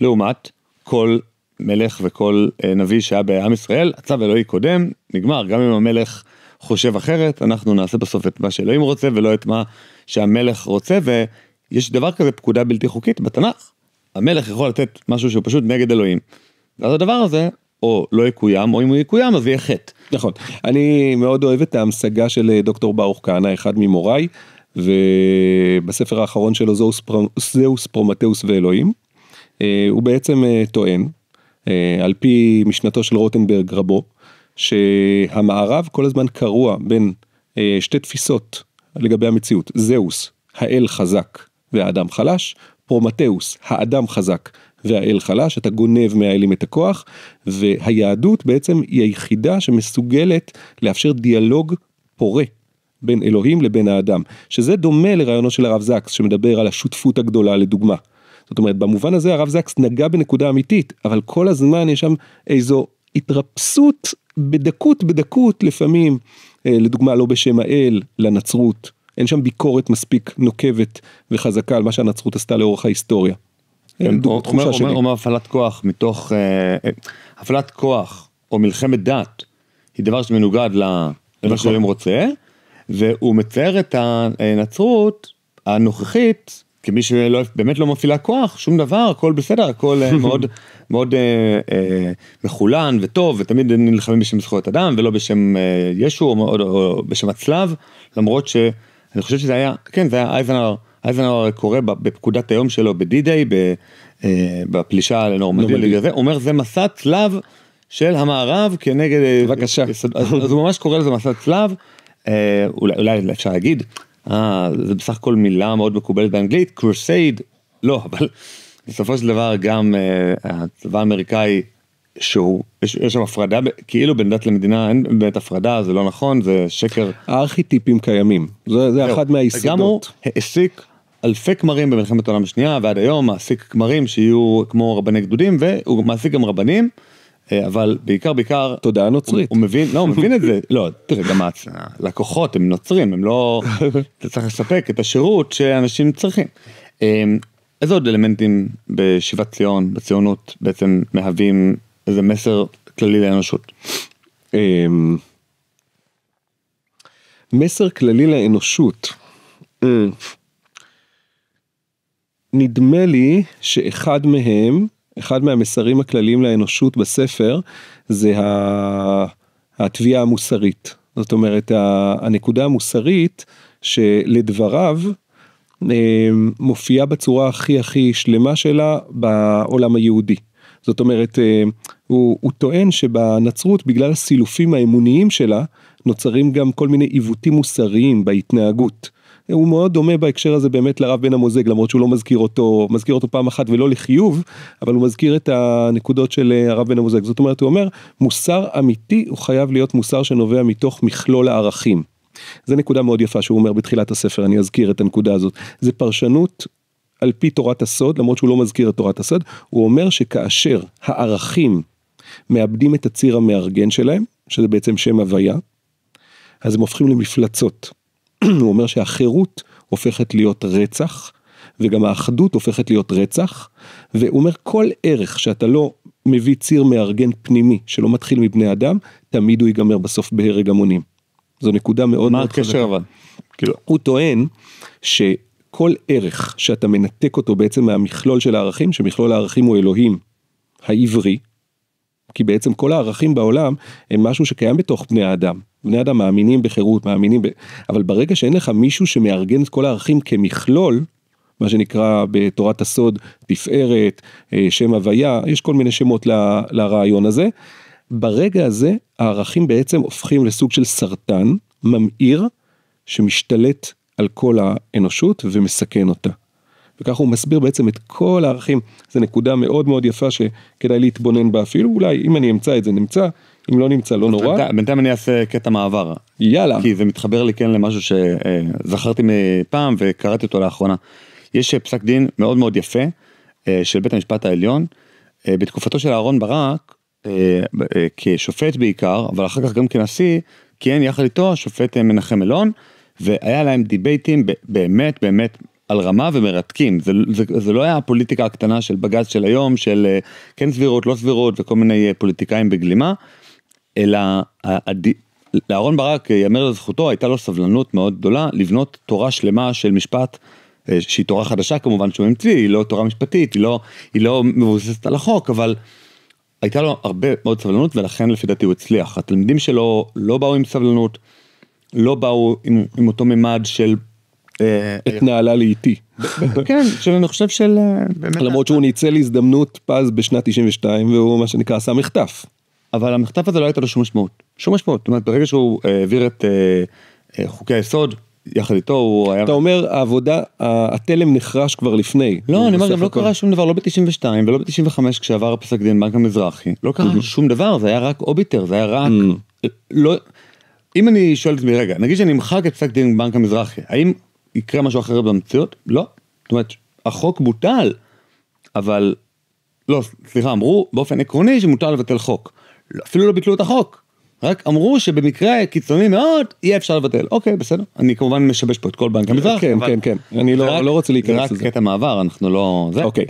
לעומת כל מלך וכל נביא שהיה בעם ישראל, הצו האלוהי קודם, נגמר, גם אם המלך חושב אחרת, אנחנו נעשה בסוף את מה שאלוהים רוצה, ולא את מה שהמלך רוצה, ויש דבר כזה פקודה בלתי חוקית בתנ"ך. המלך יכול לתת משהו שהוא פשוט נגד אלוהים. ואז הדבר הזה, או לא יקוים, או אם הוא יקוים, אז יהיה חטא. נכון. אני מאוד אוהב את ההמשגה של דוקטור ברוך כהנא, אחד ממוריי, ובספר האחרון שלו זהוס, פרומטאוס ואלוהים, הוא בעצם טוען, על פי משנתו של רוטנברג רבו, שהמערב כל הזמן קרוע בין שתי תפיסות לגבי המציאות. זהוס, האל חזק והאדם חלש, פרומטאוס, האדם חזק והאל חלש, אתה גונב מהאלים את הכוח, והיהדות בעצם היא היחידה שמסוגלת לאפשר דיאלוג פורה בין אלוהים לבין האדם, שזה דומה לרעיונו של הרב זקס, שמדבר על השותפות הגדולה לדוגמה. זאת אומרת, במובן הזה הרב זקס נגע בנקודה אמיתית, אבל כל הזמן יש שם איזו התרפסות בדקות לפעמים, לדוגמה לא בשם האל, לנצרות, אין שם ביקורת מספיק נוקבת וחזקה על מה שהנצרות עשתה לאורך ההיסטוריה. אומר הפעלת כוח מתוך, הפעלת כוח או מלחמת דת, היא דבר שמנוגד למה שאלוהים רוצה, והוא מצייר את הנצרות הנוכחית, כמי שבאמת לא מפעילה כוח, שום דבר, הכל בסדר, הכל מאוד, מאוד מחולן וטוב, ותמיד נלחמים בשם זכויות אדם, ולא בשם ישו או בשם הצלב, למרות שאני חושב שזה היה, כן, זה היה אייזנהאואר קורא בפקודת היום שלו, בדי-דיי, בפלישה לנורמנדי, הוא אומר, זה מסע צלב של המערב, כנגד, בבקשה. אז הוא ממש קורא לזה מסע צלב, אולי אפשר להגיד, זה בסך הכל מילה מאוד מקובלת באנגלית, קרוסייד, לא, אבל בסופו של דבר גם הצבא האמריקאי, יש שם הפרדה, כאילו בין דת למדינה, אין באמת הפרדה, זה לא נכון, זה שקר. הארכיטיפים קיימים, זה אחד מהיסודות. גם הוא העסיק אלפי כמרים במלחמת העולם השנייה, ועד היום מעסיק כמרים שיהיו כמו רבני גדודים, והוא מעסיק גם רבנים, אבל בעיקר תודעה נוצרית. הוא מבין את זה, לא, תראה, גם הלקוחות הם נוצרים, הם לא, אתה צריך לספק את השירות שאנשים צריכים. איזה עוד אלמנטים בשיבת ציון, בציונות, בעצם מהווים איזה מסר כללי לאנושות? מסר כללי לאנושות. נדמה לי שאחד מהם, אחד מהמסרים הכלליים לאנושות בספר, זה התביעה המוסרית. זאת אומרת, הנקודה המוסרית שלדבריו מופיעה בצורה הכי שלמה שלה בעולם היהודי. זאת אומרת, הוא טוען שבנצרות, בגלל הסילופים האמוניים שלה, נוצרים גם כל מיני עיוותים מוסריים בהתנהגות. הוא מאוד דומה בהקשר הזה באמת לרב בן המוזג, למרות שהוא לא מזכיר אותו פעם אחת ולא לחיוב, אבל הוא מזכיר את הנקודות של הרב בן המוזג. זאת אומרת, הוא אומר, מוסר אמיתי הוא חייב להיות מוסר שנובע מתוך מכלול הערכים. זה נקודה מאוד יפה שהוא אומר בתחילת הספר, אני אזכיר את הנקודה הזאת. זה פרשנות על פי תורת הסוד, למרות שהוא לא מזכיר את תורת הסוד, הוא אומר שכאשר הערכים מאבדים את הציר המארגן שלהם, שזה בעצם שם הוויה, אז הם הופכים למפלצות. הוא אומר שהחירות הופכת להיות רצח, וגם האחדות הופכת להיות רצח, והוא אומר כל ערך שאתה לא מביא ציר מארגן פנימי, שלא מתחיל מבני אדם, תמיד הוא ייגמר בסוף בהרג המונים. זו נקודה מאוד מאוד חזקה. מה הקשר אבל? הוא טוען שכל ערך שאתה מנתק אותו בעצם מהמכלול של הערכים, שמכלול הערכים הוא אלוהים העברי, כי בעצם כל הערכים בעולם הם משהו שקיים בתוך בני האדם. בני האדם מאמינים בחירות, אבל ברגע שאין לך מישהו שמארגן את כל הערכים כמכלול, מה שנקרא בתורת הסוד, תפארת, שם הוויה, יש כל מיני שמות לרעיון הזה, ברגע הזה הערכים בעצם הופכים לסוג של סרטן ממאיר שמשתלט על כל האנושות ומסכן אותה. וכך הוא מסביר בעצם את כל הערכים. זו נקודה מאוד מאוד יפה שכדאי להתבונן בה, אפילו אולי אם אני אמצא את זה נמצא, אם לא נמצא לא נורא. בינתיים אני אעשה קטע מעבר. יאללה. כי זה מתחבר לי כן למשהו שזכרתי מפעם וקראתי אותו לאחרונה. יש פסק דין מאוד מאוד יפה של בית המשפט העליון, בתקופתו של אהרון ברק, כשופט בעיקר, אבל אחר כך גם כנשיא, כיהן יחד איתו השופט מנחם אלון, והיה להם דיבייטים באמת באמת על רמה ומרתקים. זה לא היה הפוליטיקה הקטנה של בג"ץ של היום, של כן סבירות, לא סבירות, וכל מיני פוליטיקאים בגלימה, אלא לאהרון ברק, יאמר לזכותו, הייתה לו סבלנות מאוד גדולה, לבנות תורה שלמה של משפט, שהיא תורה חדשה כמובן שהוא המציא, היא לא תורה משפטית, היא לא מבוססת על החוק, אבל הייתה לו הרבה מאוד סבלנות, ולכן לפי דעתי הוא הצליח. התלמידים שלו לא באו עם סבלנות, לא באו עם אותו ממד של התנהלה לאיטי. כן, אני חושב של... למרות שהוא ניצל הזדמנות פז בשנת 92, והוא מה שנקרא עשה מחטף. אבל המחטף הזה לא הייתה לו שום משמעות. שום משמעות. זאת אומרת, ברגע שהוא העביר את חוקי היסוד, יחד איתו הוא היה... אתה אומר, העבודה, התלם נחרש כבר לפני. לא, אני אומר, גם לא קרה שום דבר, לא ב-92 ולא ב-95, כשעבר פסק דין בנק המזרחי. לא קרה שום דבר, זה היה רק אוביטר, זה היה רק... לא... אם אני שואל את מי רגע, נגיד שאני אמחק את פסק דין בנק המזרחי, האם יקרה משהו אחר במציאות? לא. זאת אומרת, החוק בוטל, אבל... לא, סליחה, אמרו באופן עקרוני שמוטל לבטל חוק. אפילו לא ביטלו את החוק. רק אמרו שבמקרה קיצוני מאוד יהיה אפשר לבטל. אוקיי, בסדר. אני כמובן משבש פה את כל בנק המזרח. כן, כן, כן. אני לא רוצה להיכנס לזה. רק קטע מעבר, אנחנו לא... אוקיי.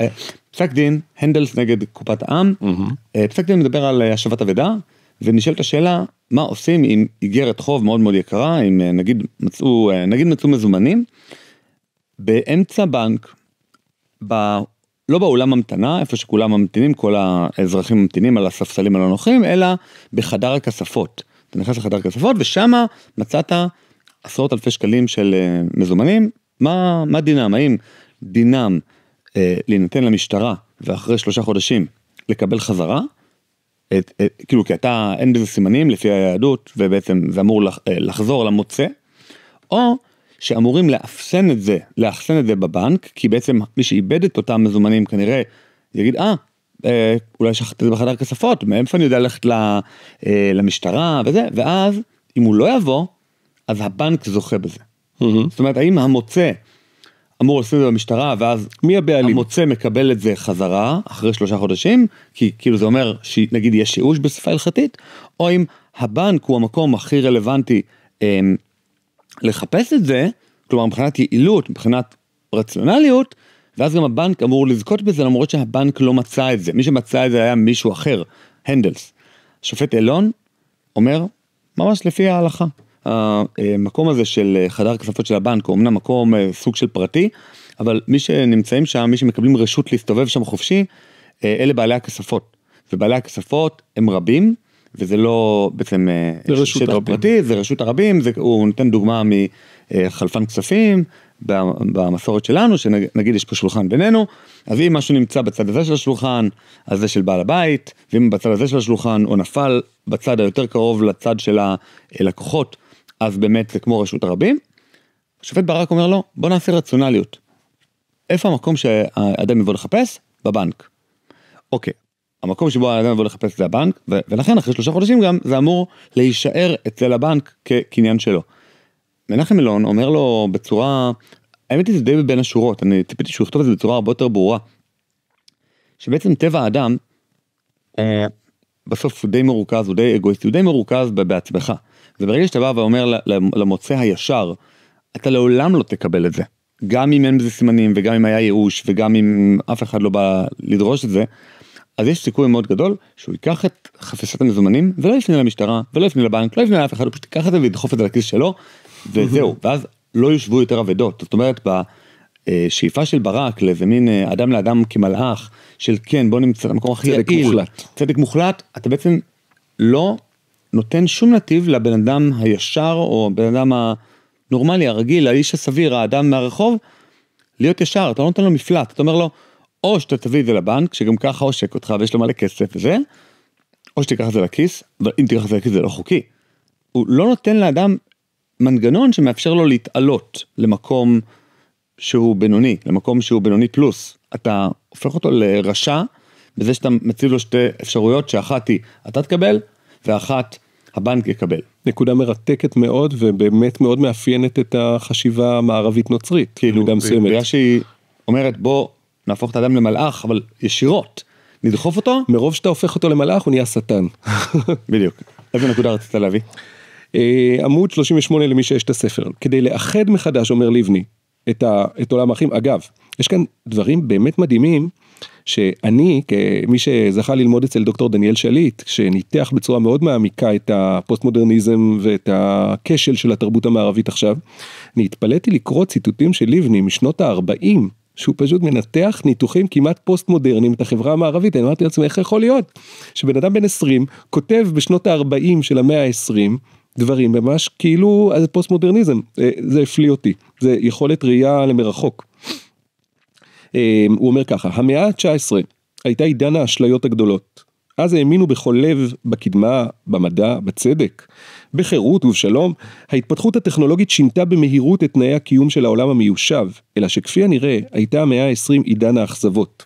פסק דין, הנדלס נגד קופת העם. פסק דין מדבר על השבת אבדה, ונשאלת השאלה, מה עושים עם איגרת חוב מאוד מאוד יקרה, אם נגיד מצאו מזומנים, באמצע בנק, לא באולם המתנה, איפה שכולם ממתינים, כל האזרחים ממתינים על הספסלים הלא נוחים, אלא בחדר הכספות. אתה נכנס לחדר הכספות, ושם מצאת עשרות אלפי שקלים של מזומנים. מה דינם? האם דינם להינתן למשטרה, ואחרי 3 חודשים לקבל חזרה? כאילו, כי אין בזה סימנים לפי היהדות, ובעצם זה אמור לחזור למוצא, או שאמורים לאחסן את זה בבנק, כי בעצם מי שאיבד את אותם מזומנים כנראה יגיד, אולי שכחתי את זה בחדר כספות, מאיפה אני יודע ללכת למשטרה וזה, ואז אם הוא לא יבוא, אז הבנק זוכה בזה. זאת אומרת, האם המוצא אמור לשים את זה במשטרה, ואז מי הבעלים? המוצא מקבל את זה חזרה אחרי 3 חודשים, כי כאילו זה אומר שנגיד יש שיעוש בשפה הלכתית, או אם הבנק הוא המקום הכי רלוונטי לחפש את זה, כלומר מבחינת יעילות, מבחינת רציונליות, ואז גם הבנק אמור לזכות בזה, למרות שהבנק לא מצא את זה. מי שמצא את זה היה מישהו אחר, הנדלס. שופט אלון אומר, ממש לפי ההלכה, המקום הזה של חדר הכספות של הבנק, הוא אמנם מקום סוג של פרטי, אבל מי שנמצאים שם, מי שמקבלים רשות להסתובב שם חופשי, אלה בעלי הכספות. ובעלי הכספות הם רבים, וזה לא בעצם שטח פרטי, זה רשות הרבים, הוא נותן דוגמה מחלפן כספים, במסורת שלנו, שנגיד יש פה שולחן בינינו, אז אם משהו נמצא בצד הזה של השולחן, אז זה של בעל הבית, ואם בצד הזה של השולחן, או נפל בצד היותר קרוב לצד של הלקוחות, אז באמת זה כמו רשות הרבים. השופט ברק אומר לו, בוא נעשה רציונליות. איפה המקום שהאדם יבוא לחפש? בבנק. אוקיי. המקום שבו האדם יבוא לחפש זה הבנק, ולכן אחרי 3 חודשים גם זה אמור להישאר אצל הבנק כקניין שלו. מנחם אלון אומר לו בצורה, האמת היא זה די בין השורות, אני ציפיתי שהוא יכתוב את זה בצורה הרבה יותר ברורה, שבעצם טבע האדם, בסוף הוא די מרוכז, הוא די אגואיסטי, הוא די מרוכז בעצמך, וברגע שאתה בא ואומר למוצא הישר, אתה לעולם לא תקבל את זה, גם אם אין בזה סימנים, וגם אם היה ייאוש, וגם אם אף אחד לא בא לדרוש את זה, אז יש סיכוי מאוד גדול שהוא ייקח את חפיסת המזומנים, ולא יפנה למשטרה, ולא יפנה לבנק, לא יפנה לאף אחד, הוא פשוט ייקח את זה וידחוף את זה לכיס שלו, וזהו, ואז לא יושבו יותר עבדות. זאת אומרת, בשאיפה של ברק, לאיזה מין אדם לאדם כמלאך, של כן, בוא נמצא למקום הכי יעיל, צדק מוחלט, אתה בעצם לא נותן שום נתיב לבן אדם הישר, או בן אדם הנורמלי, הרגיל, האיש הסביר, האדם מהרחוב, להיות ישר, אתה לא נותן לו מפלט, אתה אומר לו, או שאתה תביא את זה לבנק, שגם ככה עושק אותך ויש לו מלא כסף וזה, או שתיקח את זה לכיס, אבל אם תיקח את זה לכיס זה לא חוקי. הוא לא נותן לאדם מנגנון שמאפשר לו להתעלות למקום שהוא בינוני, למקום שהוא בינוני פלוס. אתה הופך אותו לרשע, בזה שאתה מציב לו שתי אפשרויות, שאחת היא אתה תקבל, ואחת הבנק יקבל. נקודה מרתקת מאוד, ובאמת מאוד מאפיינת את החשיבה המערבית נוצרית. כאילו, בגלל שהיא אומרת, בוא נהפוך את האדם למלאך, אבל ישירות, נדחוף אותו. מרוב שאתה הופך אותו למלאך, הוא נהיה שטן. בדיוק. איזה נקודה רצית להביא? עמוד 38 למי שיש את הספר. כדי לאחד מחדש, אומר לבני, את עולם האחים. אגב, יש כאן דברים באמת מדהימים, שאני, כמי שזכה ללמוד אצל דוקטור דניאל שליט, שניתח בצורה מאוד מעמיקה את הפוסט-מודרניזם ואת הכשל של התרבות המערבית עכשיו, אני התפלאתי לקרוא ציטוטים של לבני משנות ה-40, שהוא פשוט מנתח ניתוחים כמעט פוסט-מודרניים את החברה המערבית. אני אמרתי לעצמי, איך יכול להיות? שבן אדם בן 20 כותב בשנות ה-40 של המאה ה-20, דברים ממש כאילו, אז פוסט-מודרניזם, זה הפליא אותי, זה יכולת ראייה למרחוק. הוא אומר ככה, המאה ה-19 הייתה עידן האשליות הגדולות. אז האמינו בכל לב, בקדמה, במדע, בצדק, בחירות ובשלום. ההתפתחות הטכנולוגית שינתה במהירות את תנאי הקיום של העולם המיושב, אלא שכפי הנראה הייתה המאה ה-20 עידן האכזבות.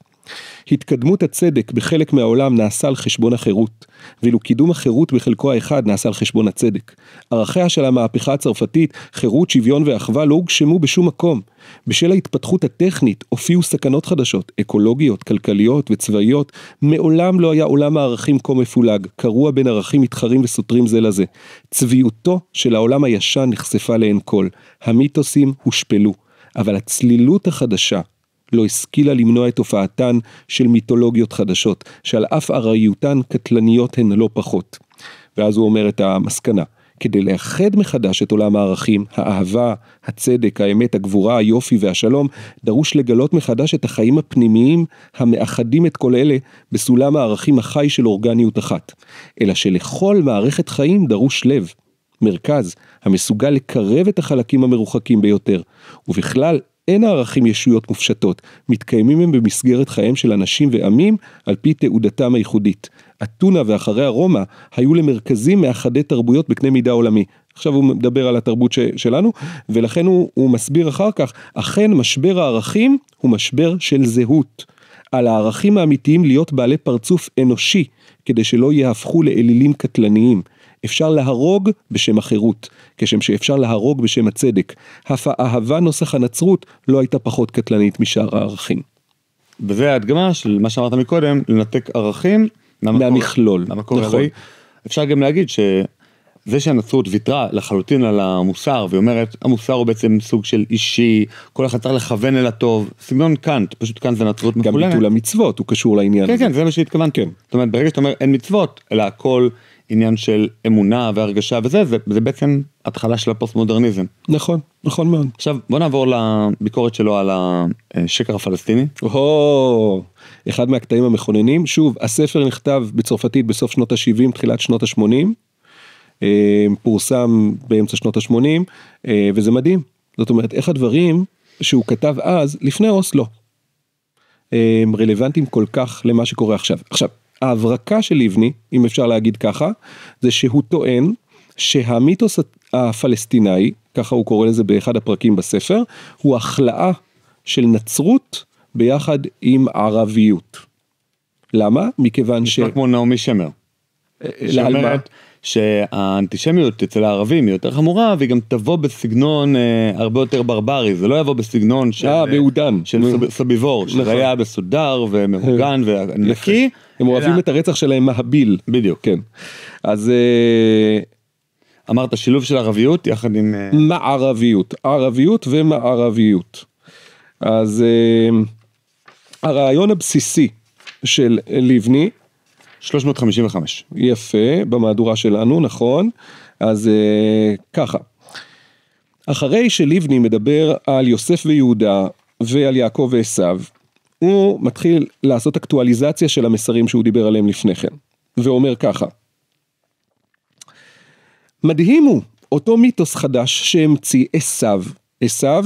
התקדמות הצדק בחלק מהעולם נעשה על חשבון החירות, ואילו קידום החירות בחלקו האחד נעשה על חשבון הצדק. ערכיה של המהפכה הצרפתית, חירות, שוויון ואחווה, לא הוגשמו בשום מקום. בשל ההתפתחות הטכנית הופיעו סכנות חדשות, אקולוגיות, כלכליות וצבאיות. מעולם לא היה עולם הערכים כה מפולג, קרוע בין ערכים מתחרים וסותרים זה לזה. צביעותו של העולם הישן נחשפה לעין כל, המיתוסים הושפלו, אבל הצלילות החדשה לא השכילה למנוע את הופעתן של מיתולוגיות חדשות, שעל אף עריותן קטלניות הן לא פחות. ואז הוא אומר את המסקנה, כדי לאחד מחדש את עולם הערכים, האהבה, הצדק, האמת, הגבורה, היופי והשלום, דרוש לגלות מחדש את החיים הפנימיים המאחדים את כל אלה בסולם הערכים החי של אורגניות אחת. אלא שלכל מערכת חיים דרוש לב, מרכז, המסוגל לקרב את החלקים המרוחקים ביותר, ובכלל אין הערכים ישויות מופשטות, מתקיימים הם במסגרת חיים של אנשים ועמים על פי תעודתם הייחודית. אתונה ואחרי הרומא היו למרכזים מאחדי תרבויות בקנה מידה עולמי. עכשיו הוא מדבר על התרבות שלנו, ולכן הוא מסביר אחר כך, אכן משבר הערכים הוא משבר של זהות. על הערכים האמיתיים להיות בעלי פרצוף אנושי, כדי שלא יהפכו לאלילים קטלניים. אפשר להרוג בשם החירות, כשם שאפשר להרוג בשם הצדק. האהבה נוסח הנצרות לא הייתה פחות קטלנית משאר הערכים. וזה ההדגמה של מה שאמרת מקודם, לנתק ערכים מהמכלול. נכון. אפשר גם להגיד שזה שהנצרות ויתרה לחלוטין על המוסר, והיא אומרת, המוסר הוא בעצם סוג של אישי, כל אחד צריך לכוון אל הטוב, סגנון קאנט, פשוט כאן זה נצרות מחולנת. גם ביטול המצוות הוא קשור לעניין הזה. כן, זה מה שהתכוונתי. זאת אומרת, ברגע שאתה אומר אין מצוות, אלא הכל עניין של אמונה והרגשה וזה, זה בעצם התחלה של הפוסט-מודרניזם. נכון, נכון מאוד. עכשיו, בוא נעבור לביקורת שלו על השקר הפלסטיני. אחד מהקטעים המכוננים, שוב, הספר נכתב בצרפתית בסוף שנות ה-70, תחילת שנות ה-80, פורסם באמצע שנות ה-80, וזה מדהים. זאת אומרת, איך הדברים שהוא כתב אז, לפני אוסלו, רלוונטיים כל כך למה שקורה עכשיו. עכשיו, ההברקה של לבני, אם אפשר להגיד ככה, זה שהוא טוען שהמיתוס הפלסטיני, ככה הוא קורא לזה באחד הפרקים בספר, הוא החלאה של נצרות ביחד עם ערביות. למה? מכיוון נשמע כמו נעמי שמר. שאומרת שהאנטישמיות אצל הערבים היא יותר חמורה, והיא גם תבוא בסגנון הרבה יותר ברברי, זה לא יבוא בסגנון בעודן. של סביבור, שזה היה בסודר ומהוגן ונקי. הם אוהבים את הרצח שלהם מהביל. בדיוק. כן. אז אמרת שילוב של ערביות יחד עם מערביות, ערביות ומערביות. אז הרעיון הבסיסי של לבני 355. יפה, במהדורה שלנו, נכון. אז ככה. אחרי שלבני מדבר על יוסף ויהודה ועל יעקב ועשיו, הוא מתחיל לעשות אקטואליזציה של המסרים שהוא דיבר עליהם לפני כן. ואומר ככה. מדהים הוא אותו מיתוס חדש שהמציא עשיו. עשיו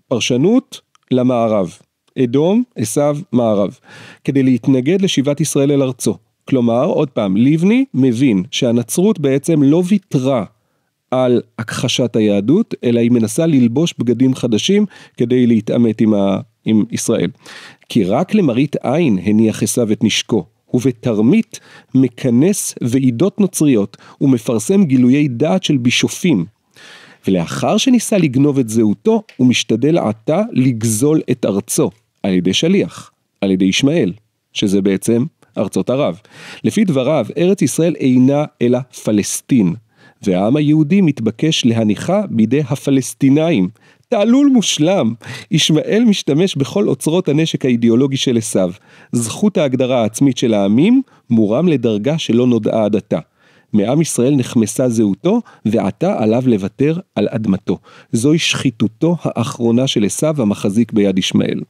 בפרשנות למערב. אדום, עשיו, מערב, כדי להתנגד לשיבת ישראל אל ארצו. כלומר, עוד פעם, לבני מבין שהנצרות בעצם לא ויתרה על הכחשת היהדות, אלא היא מנסה ללבוש בגדים חדשים כדי להתעמת עם ישראל. כי רק למראית עין הניח עשיו את נשקו, ובתרמית מכנס ועידות נוצריות, ומפרסם גילויי דעת של בישופים. ולאחר שניסה לגנוב את זהותו, הוא משתדל עתה לגזול את ארצו, על ידי שליח, על ידי ישמעאל, שזה בעצם ארצות ערב. לפי דבריו, ארץ ישראל אינה אלא פלסטין, והעם היהודי מתבקש להניחה בידי הפלסטינאים. תעלול מושלם. ישמעאל משתמש בכל אוצרות הנשק האידיאולוגי של עשיו. זכות ההגדרה העצמית של העמים מורם לדרגה שלא נודעה עד עתה. מעם ישראל נחמסה זהותו, ועתה עליו לוותר על אדמתו. זוהי שחיתותו האחרונה של עשיו המחזיק ביד ישמעאל.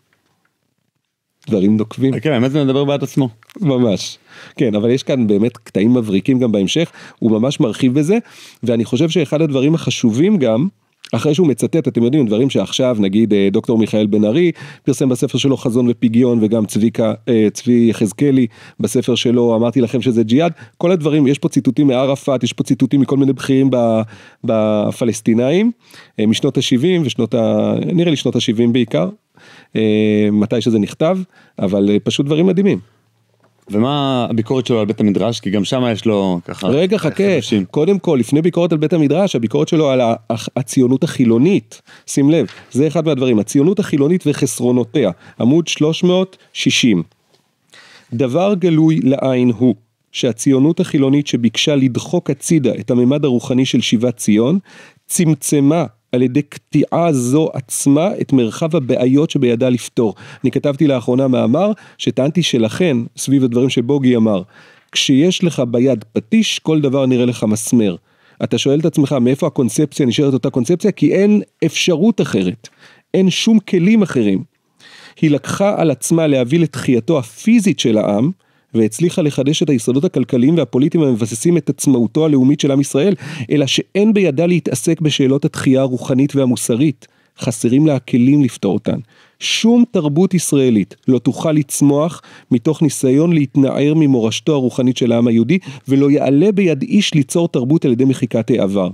דברים נוקבים. כן, האמת זה מדבר בעד עצמו. ממש. כן, אבל יש כאן באמת קטעים מבריקים גם בהמשך, הוא ממש מרחיב בזה, ואני חושב שאחד הדברים החשובים גם, אחרי שהוא מצטט, אתם יודעים, דברים שעכשיו, נגיד דוקטור מיכאל בן ארי, פרסם בספר שלו חזון ופגיון, וגם צבי יחזקאלי, בספר שלו, אמרתי לכם שזה ג'יהאד, כל הדברים, יש פה ציטוטים מערפאת, יש פה ציטוטים מכל מיני בכירים בפלסטינאים, משנות ה-70 נראה לי שנות ה-70 בעיקר, מתי שזה נכתב, אבל פשוט דברים מדהימים. ומה הביקורת שלו על בית המדרש? כי גם שם יש לו ככה... רגע, חכה. קודם כל, לפני ביקורת על בית המדרש, הביקורת שלו על הציונות החילונית. שים לב, זה אחד מהדברים. הציונות החילונית וחסרונותיה. עמוד 360. דבר גלוי לעין הוא, שהציונות החילונית שביקשה לדחוק הצידה את הממד הרוחני של שיבת ציון, צמצמה על ידי קטיעה זו עצמה את מרחב הבעיות שבידה לפתור. אני כתבתי לאחרונה מאמר שטענתי שלכן, סביב הדברים שבוגי אמר, כשיש לך ביד פטיש, כל דבר נראה לך מסמר. אתה שואל את עצמך מאיפה הקונספציה נשארת אותה קונספציה, כי אין אפשרות אחרת, אין שום כלים אחרים. היא לקחה על עצמה להביא לתחייתו הפיזית של העם, והצליחה לחדש את היסודות הכלכליים והפוליטיים המבססים את עצמאותו הלאומית של עם ישראל, אלא שאין בידה להתעסק בשאלות התחייה הרוחנית והמוסרית, חסרים לה הכלים לפתור אותן. שום תרבות ישראלית לא תוכל לצמוח מתוך ניסיון להתנער ממורשתו הרוחנית של העם היהודי, ולא יעלה ביד איש ליצור תרבות על ידי מחיקת העבר.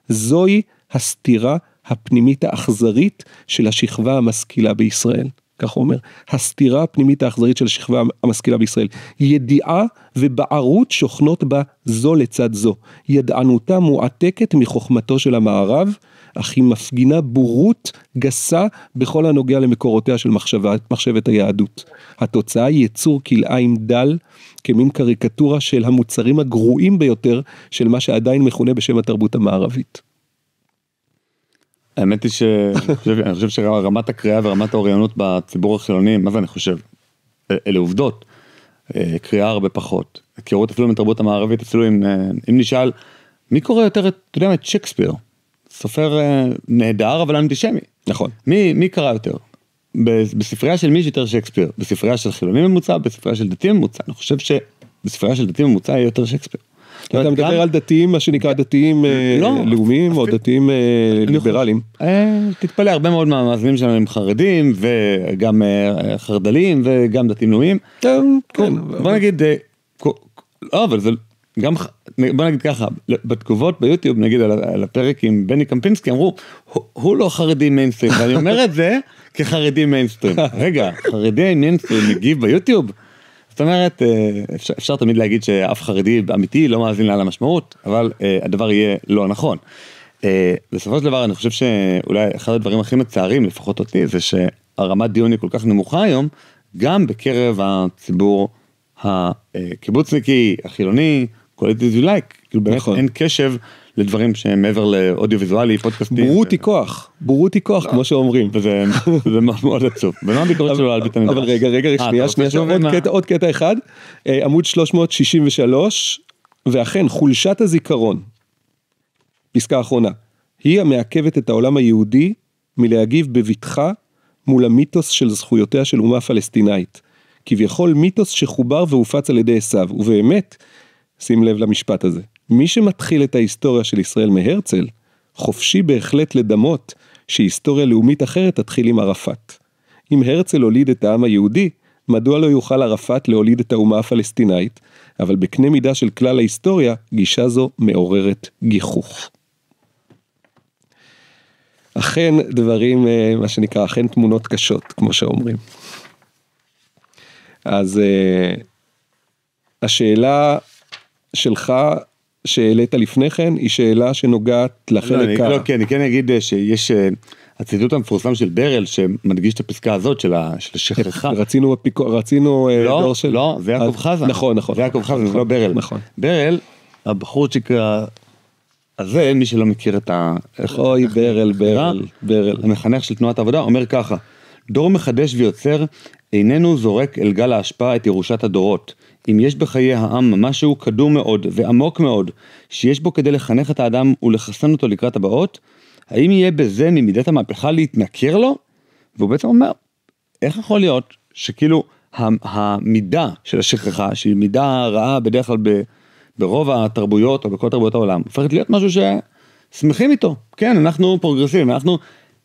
זוהי הסתירה הפנימית האכזרית של השכבה המשכילה בישראל. כך הוא אומר, הסתירה הפנימית האכזרית של השכבה המשכילה בישראל, ידיעה ובערות שוכנות בה זו לצד זו, ידענותה מועתקת מחוכמתו של המערב, אך היא מפגינה בורות גסה בכל הנוגע למקורותיה של מחשבת היהדות. התוצאה היא יצור כלאיים דל, כמין קריקטורה של המוצרים הגרועים ביותר של מה שעדיין מכונה בשם התרבות המערבית. האמת היא שאני חושב שרמת הקריאה ורמת האוריינות בציבור החילוני, מה זה אני חושב? אלה עובדות. קריאה הרבה פחות. הכירות אפילו מתרבות המערבית, אפילו אם נשאל, מי קורא יותר את שייקספיר? סופר נהדר אבל אנטישמי. נכון. מי קרא יותר? בספרייה של מי שיותר שייקספיר? בספרייה של חילונים ממוצע, בספרייה של דתיים ממוצע. אני חושב שבספרייה של דתיים ממוצע יהיה יותר שייקספיר. אתה מדבר על דתיים, מה שנקרא דתיים לאומיים או דתיים ליברליים. תתפלא, הרבה מאוד מהמאזינים שלנו הם חרדים וגם חרדלים וגם דתיים לאומיים. בוא נגיד, לא, אבל זה גם, בוא נגיד ככה, בתגובות ביוטיוב, נגיד על הפרק עם בני קמפינסקי, אמרו, הוא לא חרדי מיינסטרים, ואני אומר את זה כחרדי מיינסטרים. רגע, חרדי מיינסטרים מגיב ביוטיוב? זאת אומרת, אפשר תמיד להגיד שאף חרדי אמיתי לא מאזין לה על המשמעות, אבל הדבר יהיה לא נכון. בסופו של דבר, אני חושב שאולי אחד הדברים הכי מצערים, לפחות אותי, זה שהרמת דיון היא כל כך נמוכה היום, גם בקרב הציבור הקיבוצניקי, החילוני, קולטי זולייק, כאילו באמת אין קשב לדברים שהם מעבר לאודיו-ויזואלי, פודקאסטים. בורות היא כוח, כמו שאומרים. וזה מאוד עצוב. ומה הביקורת שלו על בית המדרש? אבל רגע, שנייה, עוד קטע אחד, עמוד 363, ואכן, חולשת הזיכרון, פסקה האחרונה, היא המעכבת את העולם היהודי מלהגיב בבטחה מול המיתוס של זכויותיה של אומה פלסטינאית. כביכול מיתוס שחובר והופץ על ידי עשיו, ובאמת, שים לב למשפט הזה, מי שמתחיל את ההיסטוריה של ישראל מהרצל, חופשי בהחלט לדמות שהיסטוריה לאומית אחרת תתחיל עם ערפאת. אם הרצל הוליד את העם היהודי, מדוע לא יוכל ערפאת להוליד את האומה הפלסטינאית, אבל בקנה מידה של כלל ההיסטוריה, גישה זו מעוררת גיחוך. אכן דברים, מה שנקרא, אכן תמונות קשות, כמו שאומרים. אז השאלה שלך שהעלית לפני כן, היא שאלה שנוגעת לחלק אני כן אגיד שיש הציטוט המפורסם של ברל, שמדגיש את הפסקה הזאת של השכחה. רצינו לא, זה יעקב חזן. נכון. זה יעקב חזן, זה לא ברל. נכון. ברל, הבחורצ'יק הזה, מי שלא מכיר את אוי, ברל. המחנך של תנועת העבודה, אומר ככה, דור מחדש ויוצר, איננו זורק אל גל ההשפעה את ירושת הדורות. אם יש בחיי העם משהו קדום מאוד ועמוק מאוד, שיש בו כדי לחנך את האדם ולחסן אותו לקראת הבאות, האם יהיה בזה ממידת המהפכה להתנכר לו? והוא בעצם אומר, איך יכול להיות שכאילו המידה של השכחה, שהיא מידה רעה בדרך כלל ברוב התרבויות או בכל תרבויות העולם, הופכת להיות משהו ששמחים איתו. כן, אנחנו פרוגרסיביים, אנחנו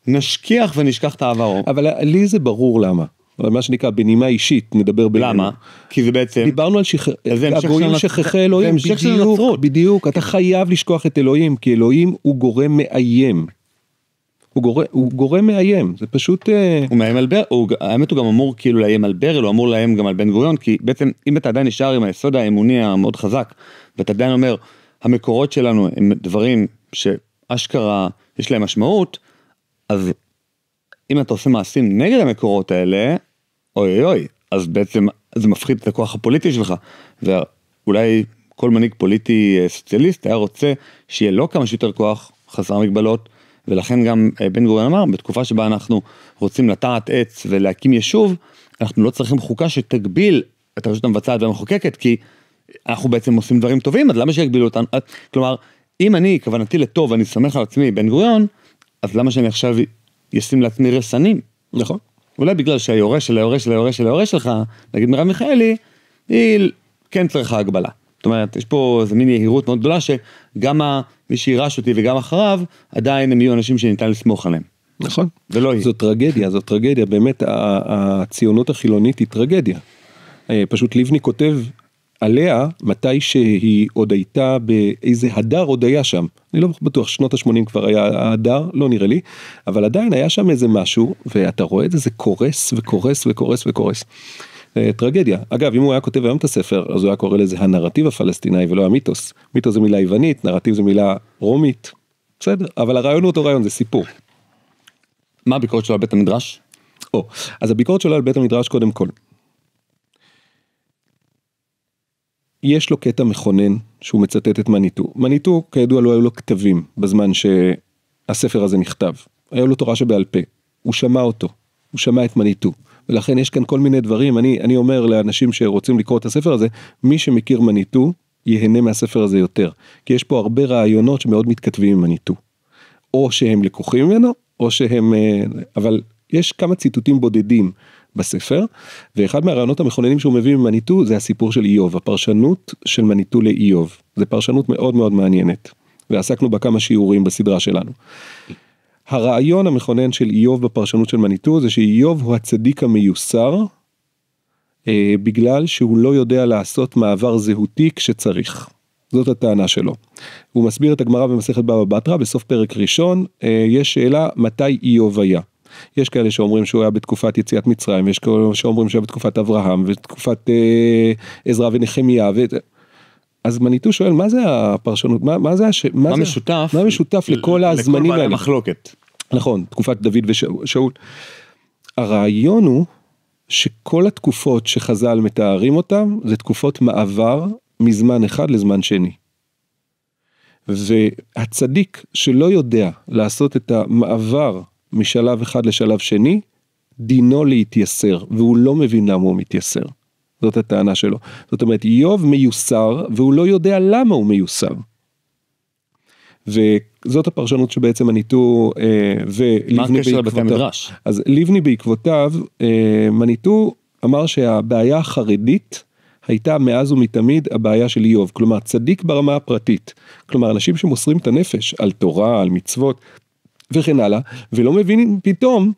נשכיח ונשכח את העברו. אבל לי זה ברור למה. מה שנקרא בנימה אישית, נדבר בינינו. למה? כי זה בעצם... דיברנו על הגויים שכחי אלוהים, בדיוק, אתה חייב לשכוח את אלוהים, כי אלוהים הוא גורם מאיים. הוא גורם מאיים, זה פשוט... הוא מאיים על ברל, האמת הוא גם אמור כאילו לאיים על ברל, הוא אמור לאיים גם על בן גוריון, כי בעצם אם אתה עדיין נשאר עם היסוד האמוני המאוד חזק, ואתה עדיין אומר, המקורות שלנו הם דברים שאשכרה יש להם משמעות, אז אם אתה עושה מעשים נגד המקורות האלה, אוי, אז בעצם זה מפחיד את הכוח הפוליטי שלך, ואולי כל מנהיג פוליטי סוציאליסט היה רוצה שיהיה לו כמה שיותר כוח, חסר מגבלות, ולכן גם בן גוריון אמר, בתקופה שבה אנחנו רוצים לטעת עץ ולהקים יישוב, אנחנו לא צריכים חוקה שתגביל את הרשות המבצעת והמחוקקת, כי אנחנו בעצם עושים דברים טובים, אז למה שיגבילו אותנו? כלומר, אם אני, כוונתי לטוב, ואני סומך על עצמי בן גוריון, אז למה שאני עכשיו ישים לעצמי רסנים? נכון. אולי בגלל שהיורש שלך, נגיד מרב מיכאלי, היא כן צריכה הגבלה. זאת אומרת, יש פה איזו מין יהירות מאוד גדולה, שגם מי שירש אותי וגם אחריו, עדיין הם יהיו אנשים שניתן לסמוך עליהם. נכון. ולא היא. זאת טרגדיה, באמת הציונות החילונית היא טרגדיה. פשוט לבני כותב עליה, מתי שהיא עוד הייתה באיזה הדר עוד היה שם. אני לא בטוח, שנות ה-80 כבר היה הדר, לא נראה לי, אבל עדיין היה שם איזה משהו, ואתה רואה את זה, זה קורס. טרגדיה. אגב, אם הוא היה כותב היום את הספר, אז הוא היה קורא לזה הנרטיב הפלסטיני ולא המיתוס. מיתוס זה מילה יוונית, נרטיב זה מילה רומית. בסדר, אבל הרעיון הוא אותו רעיון, זה סיפור. מה הביקורת שלו על בית המדרש? אז הביקורת שלו על בית המדרש קודם כל. יש לו קטע מכונן שהוא מצטט את מניטו. מניטו, כידוע לו, היו לו כתבים בזמן שהספר הזה נכתב. היה לו תורה שבעל פה. הוא שמע אותו. הוא שמע את מניטו. ולכן יש כאן כל מיני דברים. אני אומר לאנשים שרוצים לקרוא את הספר הזה, מי שמכיר מניטו, ייהנה מהספר הזה יותר. כי יש פה הרבה רעיונות שמאוד מתכתבים עם מניטו. או שהם לקוחים ממנו, או שהם... אבל יש כמה ציטוטים בודדים בספר, ואחד מהרעיונות המכוננים שהוא מביא ממניטו, זה הסיפור של איוב, הפרשנות של מניטו לאיוב. זה פרשנות מאוד מאוד מעניינת. ועסקנו בה כמה שיעורים בסדרה שלנו. הרעיון המכונן של איוב בפרשנות של מניטו, זה שאיוב הוא הצדיק המיוסר, בגלל שהוא לא יודע לעשות מעבר זהותי כשצריך. זאת הטענה שלו. הוא מסביר את הגמרא במסכת בבא בתרא, בסוף פרק ראשון, יש שאלה מתי איוב היה. יש כאלה שאומרים שהוא היה בתקופת יציאת מצרים, יש כאלה שאומרים שהוא היה בתקופת אברהם, ותקופת עזרא ונחמיה, אז מניטו שואל, מה זה הפרשנות? מה משותף לכל הזמנים האלה? לכל בעלי מחלוקת. נכון, תקופת דוד ושאול. הרעיון הוא שכל התקופות שחז"ל מתארים אותם, זה תקופות מעבר מזמן אחד לזמן שני. והצדיק שלא יודע לעשות את המעבר משלב אחד לשלב שני, דינו להתייסר, והוא לא מבין למה הוא מתייסר. זאת הטענה שלו. זאת אומרת, איוב מיוסר, והוא לא יודע למה הוא מיוסר. וזאת הפרשנות שבעצם מניטו ולבני בעקבותיו. אז לבני בעקבותיו, מניטו אמר שהבעיה החרדית הייתה מאז ומתמיד הבעיה של איוב. כלומר, צדיק ברמה הפרטית. כלומר, אנשים שמוסרים את הנפש על תורה, על מצוות וכן הלאה, ולא מבינים פתאום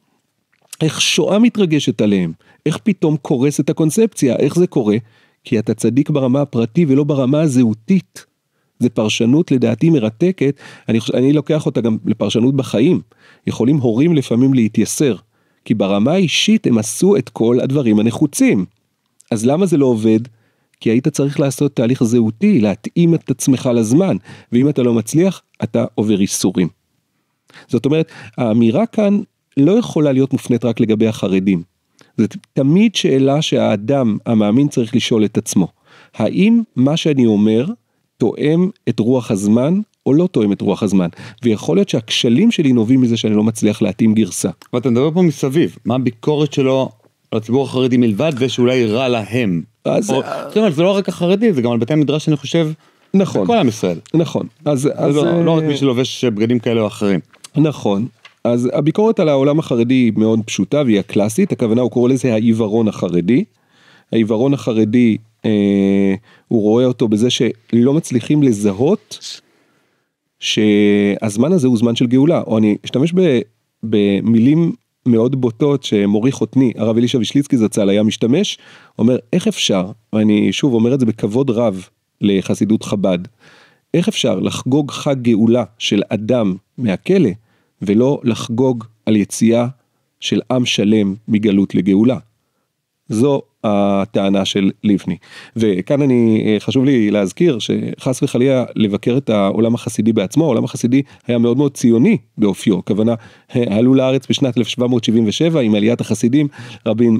איך שואה מתרגשת עליהם, איך פתאום קורס את הקונספציה, איך זה קורה? כי אתה צדיק ברמה הפרטי ולא ברמה הזהותית. זה פרשנות לדעתי מרתקת, אני לוקח אותה גם לפרשנות בחיים. יכולים הורים לפעמים להתייסר, כי ברמה האישית הם עשו את כל הדברים הנחוצים. אז למה זה לא עובד? כי היית צריך לעשות תהליך זהותי, להתאים את עצמך לזמן, ואם אתה לא מצליח, אתה עובר איסורים. זאת אומרת, האמירה כאן לא יכולה להיות מופנית רק לגבי החרדים. זו תמיד שאלה שהאדם המאמין צריך לשאול את עצמו. האם מה שאני אומר תואם את רוח הזמן או לא תואם את רוח הזמן? ויכול להיות שהכשלים שלי נובעים מזה שאני לא מצליח להתאים גרסה. ואתה מדבר פה מסביב, מה הביקורת שלו על הציבור החרדי מלבד זה שאולי רע להם? זאת אומרת, זה לא רק החרדי, זה גם על בתי המדרש אני חושב, נכון. בכל עם ישראל. נכון. לא רק מי שלובש בגדים כאלה או אחרים. נכון. אז הביקורת על העולם החרדי היא מאוד פשוטה והיא הקלאסית, הכוונה הוא קורא לזה העיוורון החרדי. העיוורון החרדי, הוא רואה אותו בזה שלא מצליחים לזהות שהזמן הזה הוא זמן של גאולה, או אני אשתמש במילים מאוד בוטות שמורי חותני, הרב אלישע וישליצקי זצ"ל היה משתמש, אומר איך אפשר, ואני שוב אומר את זה בכבוד רב לחסידות חב"ד, איך אפשר לחגוג חג גאולה של אדם מהכלא, ולא לחגוג על יציאה של עם שלם מגלות לגאולה. זו הטענה של ליבני. וכאן חשוב לי להזכיר שחס וחלילה לבקר את העולם החסידי בעצמו, העולם החסידי היה מאוד מאוד ציוני באופיו, הכוונה עלו לארץ בשנת 1777 עם עליית החסידים,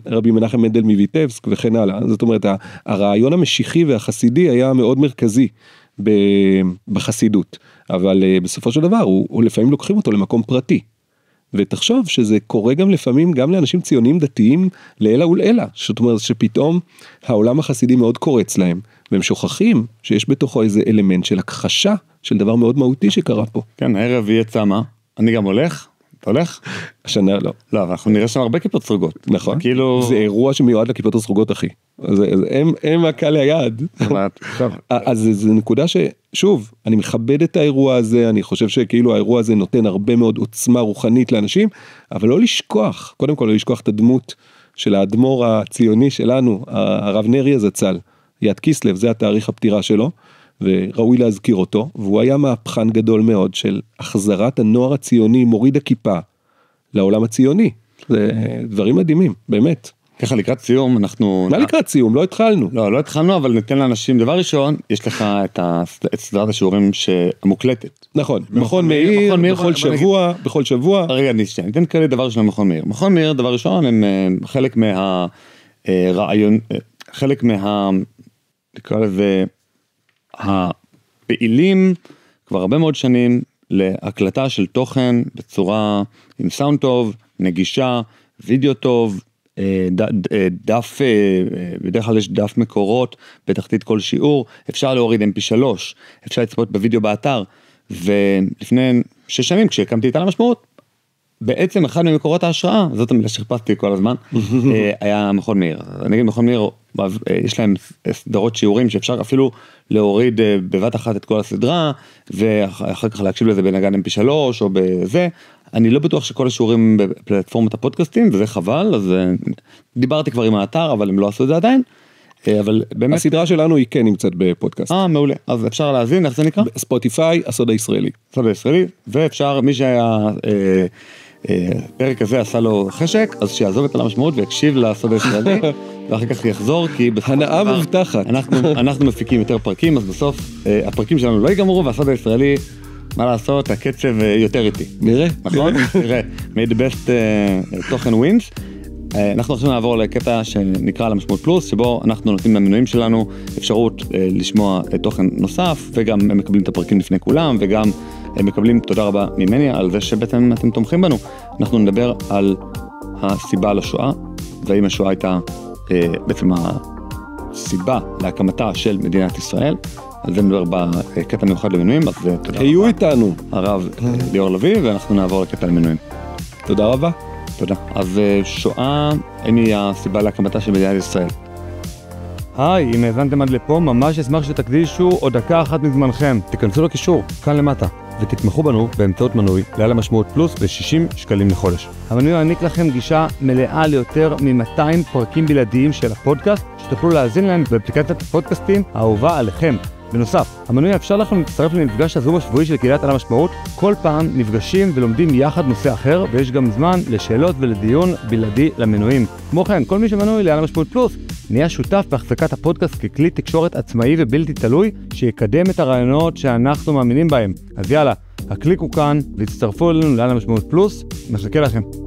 רבי מנחם מנדל מויטבסק וכן הלאה. זאת אומרת, הרעיון המשיחי והחסידי היה מאוד מרכזי בחסידות, אבל בסופו של דבר הוא לפעמים לוקחים אותו למקום פרטי. ותחשוב שזה קורה גם לפעמים גם לאנשים ציונים דתיים לאלה ולאלה, זאת אומרת שפתאום העולם החסידי מאוד קורץ להם, והם שוכחים שיש בתוכו איזה אלמנט של הכחשה, של דבר מאוד מהותי שקרה פה. כן, הערב יהיה צמה, אני גם הולך, אתה הולך? השנה לא. לא, אבל אנחנו נראה שם הרבה כיפות סרוגות. נכון, כאילו... זה אירוע שמיועד לכיפות הסרוגות אחי, הם הקהל היעד. אז זה נקודה ששוב, אני מכבד את האירוע הזה, אני חושב שכאילו האירוע הזה נותן הרבה מאוד עוצמה רוחנית לאנשים, אבל לא לשכוח, קודם כל לא לשכוח את הדמות של האדמו"ר הציוני שלנו, הרב נריה זצ"ל, יד קיסלב, זה התאריך הפטירה שלו, וראוי להזכיר אותו, והוא היה מהפכן גדול מאוד של החזרת הנוער הציוני, מוריד הכיפה, לעולם הציוני. זה דברים מדהימים, באמת. ככה לקראת סיום אנחנו... מה לקראת סיום? לא התחלנו. לא התחלנו, אבל ניתן לאנשים, דבר ראשון, יש לך את סדרת השיעורים המוקלטת. נכון, מכון מאיר, בכל שבוע. רגע, ניתן כאלה דבר ראשון למכון מאיר. מכון מאיר, דבר ראשון, הם חלק מהרעיון, חלק נקרא לזה, הפעילים כבר הרבה מאוד שנים להקלטה של תוכן בצורה עם סאונד טוב, נגישה, וידאו טוב, דף, בדרך כלל יש דף מקורות בתחתית כל שיעור, אפשר להוריד mp3, אפשר לצפות בווידאו באתר, ולפני 6 שנים כשהקמתי את על המשמעות, בעצם אחד ממקורות ההשראה, זאת המילה שחיפשתי כל הזמן, היה מכון מאיר. אני אגיד מכון מאיר, יש להם סדרות שיעורים שאפשר אפילו להוריד בבת אחת את כל הסדרה, ואחר כך להקשיב לזה בנגן mp3 או בזה. אני לא בטוח שכל השיעורים בפלטפורמת הפודקאסטים, וזה חבל, אז דיברתי כבר עם האתר, אבל הם לא עשו את זה עדיין. אבל באמת... הסדרה שלנו היא כן נמצאת בפודקאסט. מעולה. אז אפשר להזין, איך זה נקרא? ספוטיפיי, הסוד הישראלי. הסוד הישראלי, ואפשר, מי שהיה... פרק הזה עשה לו חשק, אז שיעזוב את על המשמעות ויקשיב לסוד הישראלי, ואחר כך יחזור, כי הנאה מובטחת. אנחנו מפיקים יותר פרקים, אז בסוף הפרקים שלנו לא ייגמרו, והסוד הישראלי, מה לעשות, הקצב יותר איטי. נראה. נכון? נראה. May the best תוכן wins. אנחנו עכשיו נעבור לקטע שנקרא על המשמעות פלוס, שבו אנחנו נותנים למנויים שלנו אפשרות לשמוע תוכן נוסף, וגם הם מקבלים את הפרקים לפני כולם, וגם הם מקבלים תודה רבה ממני על זה שבעצם אתם תומכים בנו. אנחנו נדבר על הסיבה לשואה, והאם השואה הייתה בעצם הסיבה להקמתה של מדינת ישראל. על זה נדבר בקטע מיוחד למנויים, אז תודה רבה. היו איתנו. הרב ליאור לוי, ואנחנו נעבור לקטע למנויים. תודה רבה. תודה. אז שואה, האם היא הסיבה להקמתה של מדינת ישראל? היי, אם האזנתם עד לפה, ממש אשמח שתקדישו עוד דקה אחת מזמנכם. תיכנסו לקישור, כאן למטה, ותתמכו בנו באמצעות מנוי לעל המשמעות פלוס ב-60 שקלים לחודש. המנוי יעניק לכם גישה מלאה ליותר מ-200 פרקים בלעדיים של הפודקאסט, שתוכלו להאזין להם באפליקציית הפודקאסטים האהובה עליכם. בנוסף, המנוי יאפשר לכם להצטרף למפגש הזום השבועי של קהילת על המשמעות. כל פעם נפגשים ולומדים יחד נושא אחר, ויש גם זמן לשאלות ולדיון בלעדי למנויים. כמו כן, כל מי שמנוי לעל המשמעות פלוס נהיה שותף בהחזקת הפודקאסט ככלי תקשורת עצמאי ובלתי תלוי, שיקדם את הרעיונות שאנחנו מאמינים בהם. אז יאללה, הקליקו כאן והצטרפו אלינו לעל המשמעות פלוס, מחכה לכם.